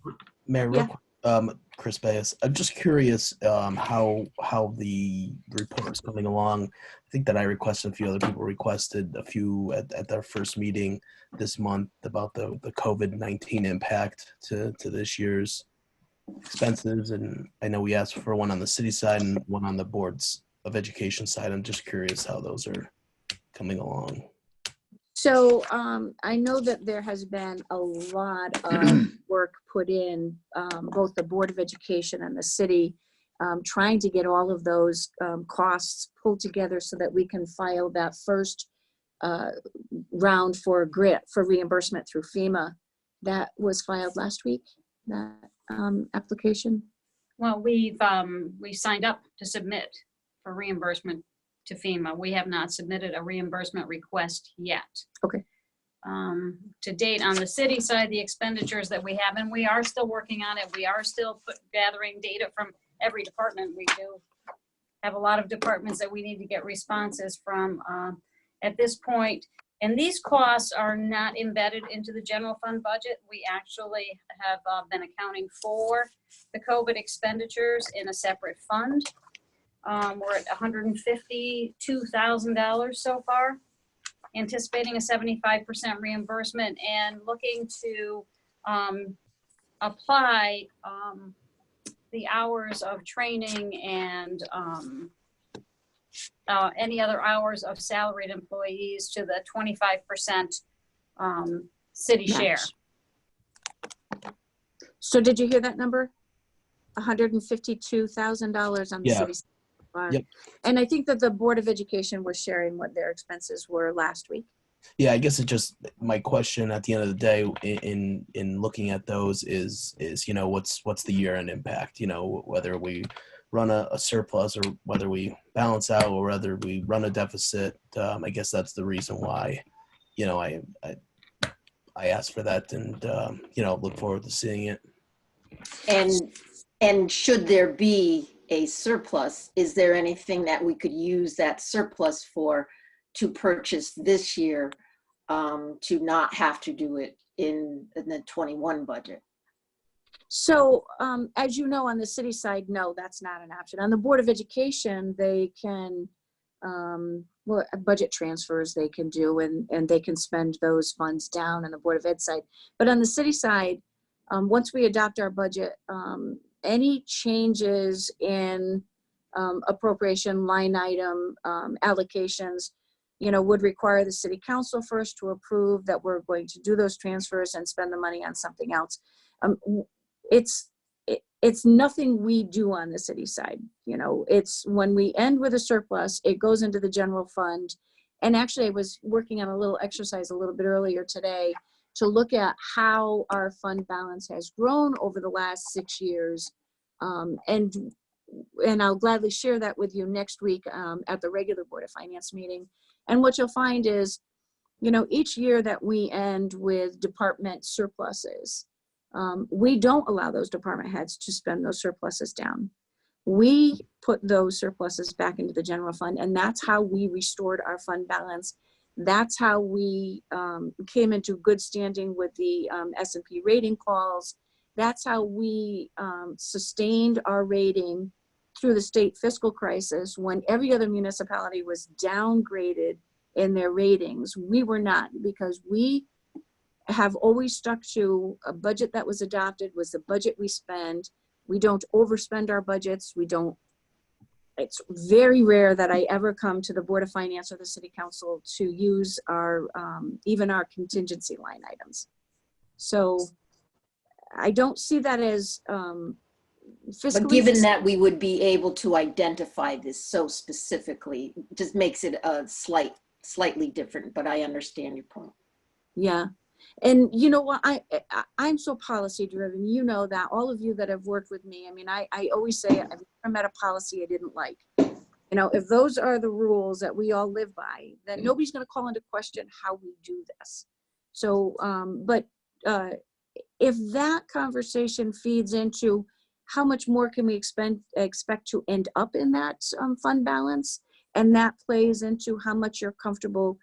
Mayor, Yeah. real quick, Chris Bayes, I'm just curious how the report is coming along. I think that I requested, a few other people requested a few at their first meeting this month about the COVID-19 impact to this year's expenses. And I know we asked for one on the city side and one on the boards of education side. I'm just curious how those are coming along. So I know that there has been a lot of work put in, both the Board of Education and the city, trying to get all of those costs pulled together so that we can file that first round for reimbursement through FEMA. That was filed last week, that application. Well, we signed up to submit for reimbursement to FEMA. We have not submitted a reimbursement request yet. Okay. To date, on the city side, the expenditures that we have, and we are still working on it. We are still gathering data from every department. We do have a lot of departments that we need to get responses from. At this point, And these costs are not embedded into the general fund budget. We actually have been accounting for the COVID expenditures in a separate fund. We're at $152,000 so far, anticipating a 75% reimbursement and looking to apply the hours of training and any other hours of salaried employees to the 25% city share. Match. So did you hear that number? $152,000 on the Yeah. city fund. Yep. And I think that the Board of Education was sharing what their expenses were last week. Yeah, I guess it just, my question at the end of the day in looking at those is what's the year-end impact? Whether we run a surplus or whether we balance out or whether we run a deficit. I guess that's the reason why, I asked for that and look forward to seeing it. And should there be a surplus, is there anything that we could use that surplus for to purchase this year, to not have to do it in the 21 budget? So as you know, on the city side, no, that's not an option. On the Board of Education, they can, budget transfers they can do and they can spend those funds down on the Board of Ed side. But on the city side, once we adopt our budget, any changes in appropriation line item allocations, would require the city council first to approve that we're going to do those transfers and spend the money on something else. It's nothing we do on the city side. It's when we end with a surplus, it goes into the general fund. And actually I was working on a little exercise a little bit earlier today to look at how our fund balance has grown over the last 6 years. And I'll gladly share that with you next week at the regular Board of Finance meeting. And what you'll find is, each year that we end with department surpluses, we don't allow those department heads to spend those surpluses down. We put those surpluses back into the general fund, and that's how we restored our fund balance. That's how we came into good standing with the S&P rating calls. That's how we sustained our rating through the state fiscal crisis when every other municipality was downgraded in their ratings. We were not, because we have always stuck to a budget that was adopted was the budget we spend. We don't overspend our budgets. It's very rare that I ever come to the Board of Finance or the City Council to use our, even our contingency line items. So I don't see that as fiscally. But given that we would be able to identify this so specifically, just makes it a slightly different, but I understand your point. Yeah. And you know what, I'm so policy driven, that all of you that have worked with me, I always say I've never met a policy I didn't like. If those are the rules that we all live by, then nobody's going to call into question how we do this. So, if that conversation feeds into how much more can we expect to end up in that fund balance, and that plays into how much you're comfortable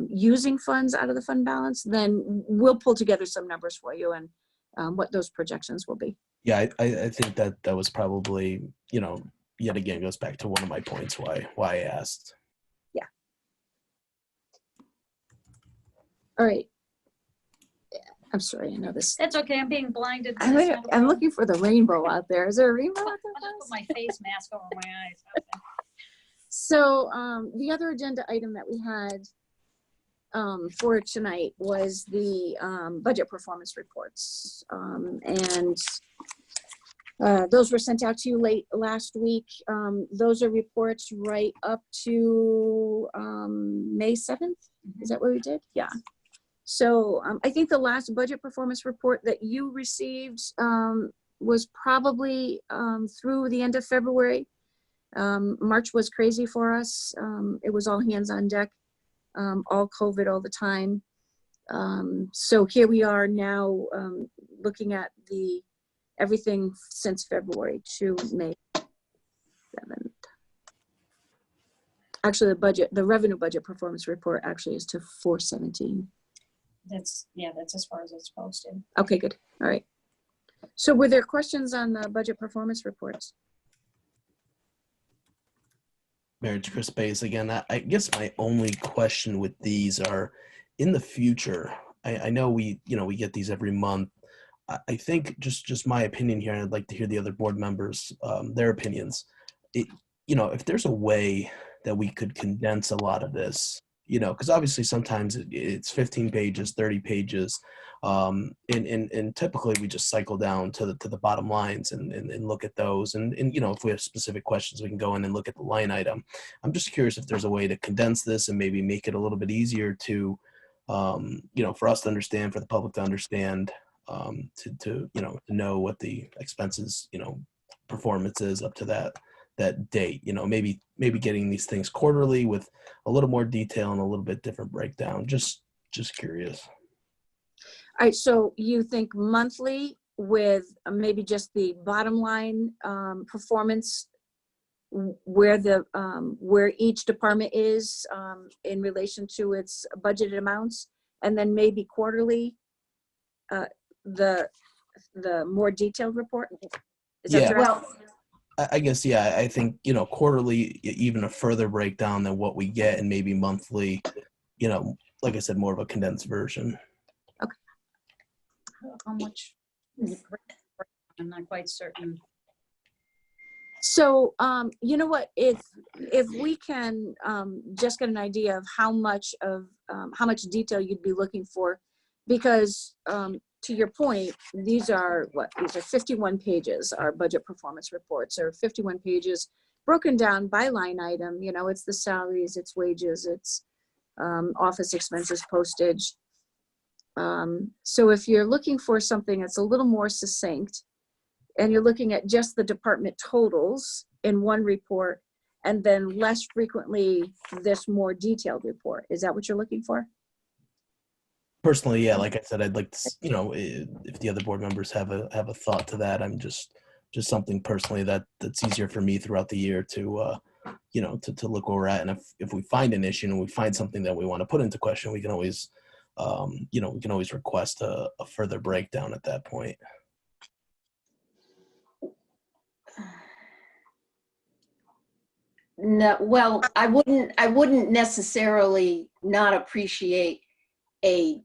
using funds out of the fund balance, then we'll pull together some numbers for you and what those projections will be. Yeah, I think that was probably, yet again, goes back to one of my points why I asked. Yeah. All right. I'm sorry, I know this. That's okay, I'm being blinded. I'm looking for the rainbow out there. Is there a rainbow out there? I'll just put my face mask over my eyes. Okay. So the other agenda item that we had for tonight was the budget performance reports. And those were sent out to you late last week. Those are reports right up to May 7th. Is that what we did? Yeah. So I think the last budget performance report that you received was probably through the end of February. March was crazy for us. It was all hands on deck, all COVID all the time. So here we are now looking at everything since February to May 7th. Actually, the revenue budget performance report actually is to 417. That's as far as it's posted. Okay, good. All right. So were there questions on the budget performance reports? Marriage Chris Bays again. I guess my only question with these are, in the future, I know we get these every month. I think just my opinion here, and I'd like to hear the other board members, their opinions. If there's a way that we could condense a lot of this, because obviously sometimes it's 15 pages, 30 pages, and typically we just cycle down to the bottom lines and look at those. And if we have specific questions, we can go in and look at the line item. I'm just curious if there's a way to condense this and maybe make it a little bit easier to, for us to understand, for the public to understand, to know what the expenses, performance is up to that date. Maybe getting these things quarterly with a little more detail and a little bit different breakdown. Just curious. All right, so you think monthly with maybe just the bottom line performance, where each department is in relation to its budgeted amounts, and then maybe quarterly the more detailed report? Is that correct? Well, I guess, yeah, I think, quarterly, even a further breakdown than what we get, and maybe monthly, like I said, more of a condensed version. How much? I'm not quite certain. So, you know what, if we can just get an idea of how much detail you'd be looking for, because to your point, these are 51 pages, our budget performance reports are 51 pages broken down by line item. It's the salaries, it's wages, it's office expenses, postage. So if you're looking for something that's a little more succinct, and you're looking at just the department totals in one report, and then less frequently this more detailed report, is that what you're looking for? Personally, yeah, like I said, I'd like to, if the other board members have a thought to that, I'm just something personally that's easier for me throughout the year to, to look where we're at. And if we find an issue and we find something that we want to put into question, we can always, we can always request a further breakdown at that point. no, well, I wouldn't necessarily not appreciate a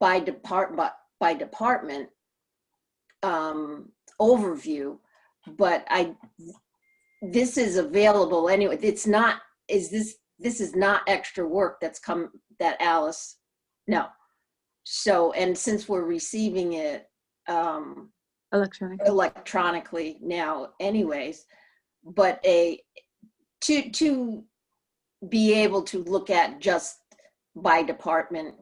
by department overview, but this is available anyway. This is not extra work that Alice, no. So, and since we're receiving it electronically now anyways, but to be able to look at just by department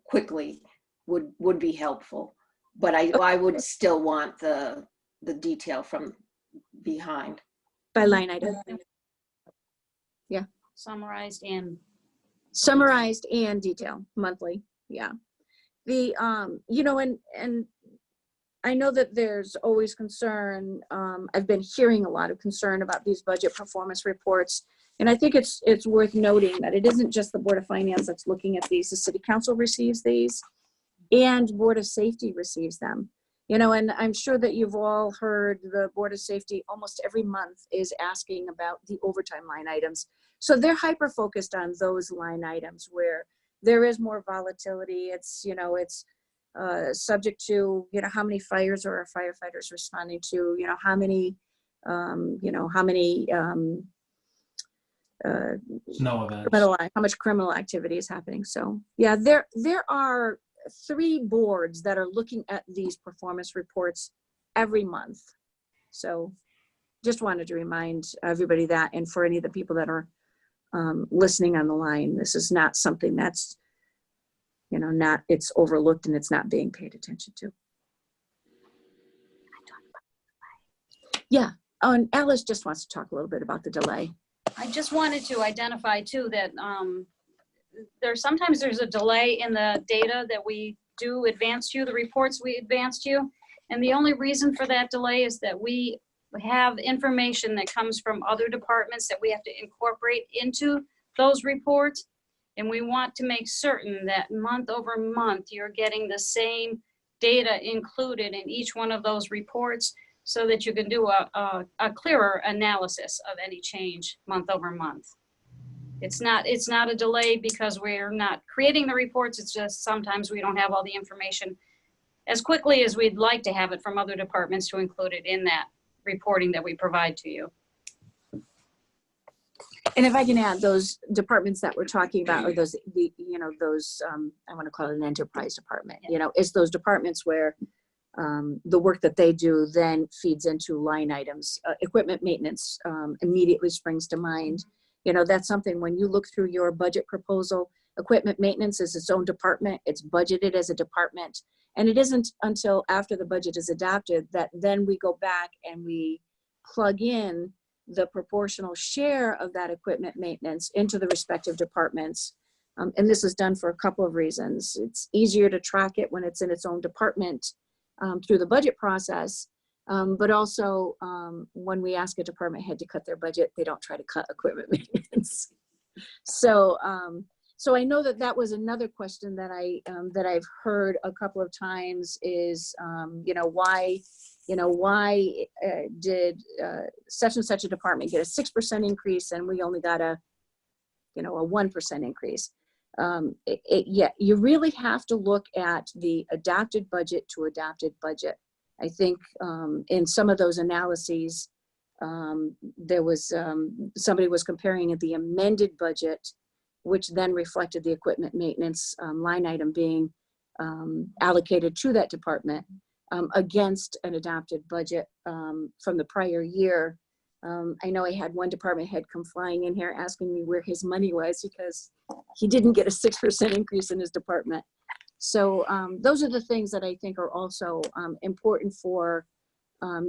quickly would be helpful, but I would still want the detail from behind. By line item. Yeah. Summarized and detail monthly. Yeah. The and I know that there's always concern. I've been hearing a lot of concern about these budget performance reports. And I think it's worth noting that it isn't just the Board of Finance that's looking at these. The City Council receives these, and Board of Safety receives them. And I'm sure that you've all heard the Board of Safety almost every month is asking about the overtime line items. So they're hyper-focused on those line items where there is more volatility. It's subject to, how many fires are our firefighters responding to, how many Snow events. how much criminal activity is happening. So yeah, there are 3 boards that are looking at these performance reports every month. So just wanted to remind everybody that, and for any of the people that are listening on the line, this is not something that's, it's overlooked and it's not being paid attention to. Yeah. Oh, and Alice just wants to talk a little bit about the delay. I just wanted to identify too that sometimes there's a delay in the data that we do advance to you, the reports we advance to you. And the only reason for that delay is that we have information that comes from other departments that we have to incorporate into those reports. And we want to make certain that month over month, you're getting the same data included in each one of those reports so that you can do a clearer analysis of any change month over month. It's not a delay because we're not creating the reports. It's just sometimes we don't have all the information as quickly as we'd like to have it from other departments to include it in that reporting that we provide to you. And if I can add, those departments that we're talking about, or those, I want to call it an enterprise department, it's those departments where the work that they do then feeds into line items. Equipment maintenance immediately springs to mind. That's something when you look through your budget proposal, equipment maintenance is its own department. It's budgeted as a department. And it isn't until after the budget is adopted that then we go back and we plug in the proportional share of that equipment maintenance into the respective departments. And this is done for a couple of reasons. It's easier to track it when it's in its own department through the budget process. But also when we ask a department head to cut their budget, they don't try to cut equipment maintenance. So I know that was another question that I've heard a couple of times is, why did such and such a department get a 6% increase and we only got a 1% increase? You really have to look at the adopted budget to adopted budget. I think in some of those analyses, there was somebody was comparing the amended budget, which then reflected the equipment maintenance line item being allocated to that department against an adopted budget from the prior year. I know I had one department head come flying in here asking me where his money was because he didn't get a 6% increase in his department. So those are the things that I think are also important for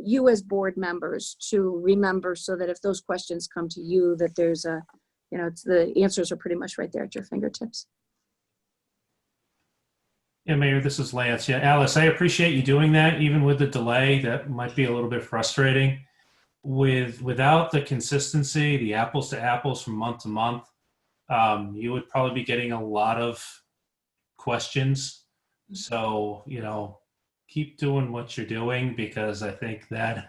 you as board members to remember, so that if those questions come to you, that there's the answers are pretty much right there at your fingertips. Yeah, Mayor, this is Lance. Yeah, Alice, I appreciate you doing that, even with the delay. That might be a little bit frustrating. Without the consistency, the apples to apples from month to month, you would probably be getting a lot of questions. So, keep doing what you're doing, because I think that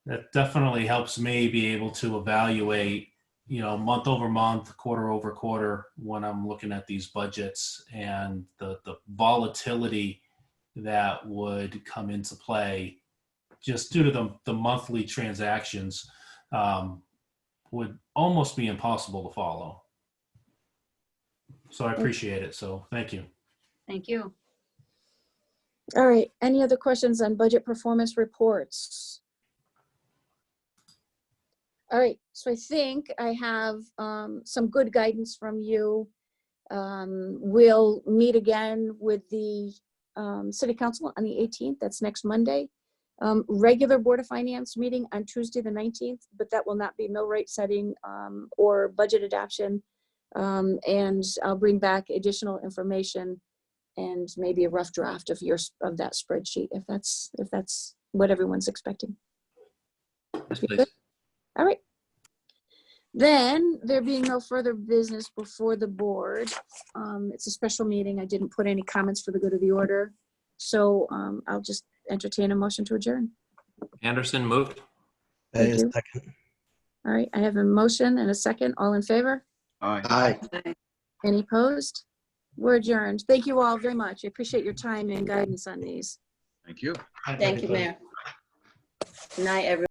that definitely helps me be able to evaluate, month over month, quarter over quarter, when I'm looking at these budgets, and the volatility that would come into play just due to the monthly transactions would almost be impossible to follow. So I appreciate it. So thank you. Thank you. All right. Any other questions on budget performance reports? All right. So I think I have some good guidance from you. We'll meet again with the City Council on the 18th. That's next Monday. Regular Board of Finance meeting on Tuesday the 19th, but that will not be mill rate setting or budget adoption. And I'll bring back additional information and maybe a rough draft of that spreadsheet, if that's what everyone's expecting. Yes, please. All right. Then, there being no further business before the board, it's a special meeting. I didn't put any comments for the good of the order. So I'll just entertain a motion to adjourn. Anderson moved. Thank you. Second. All right, I have a motion and a second. All in favor? Aye. Any opposed? We're adjourned. Thank you all very much. I appreciate your time and guidance on these. Thank you. Thank you, Mayor. Good night, everyone.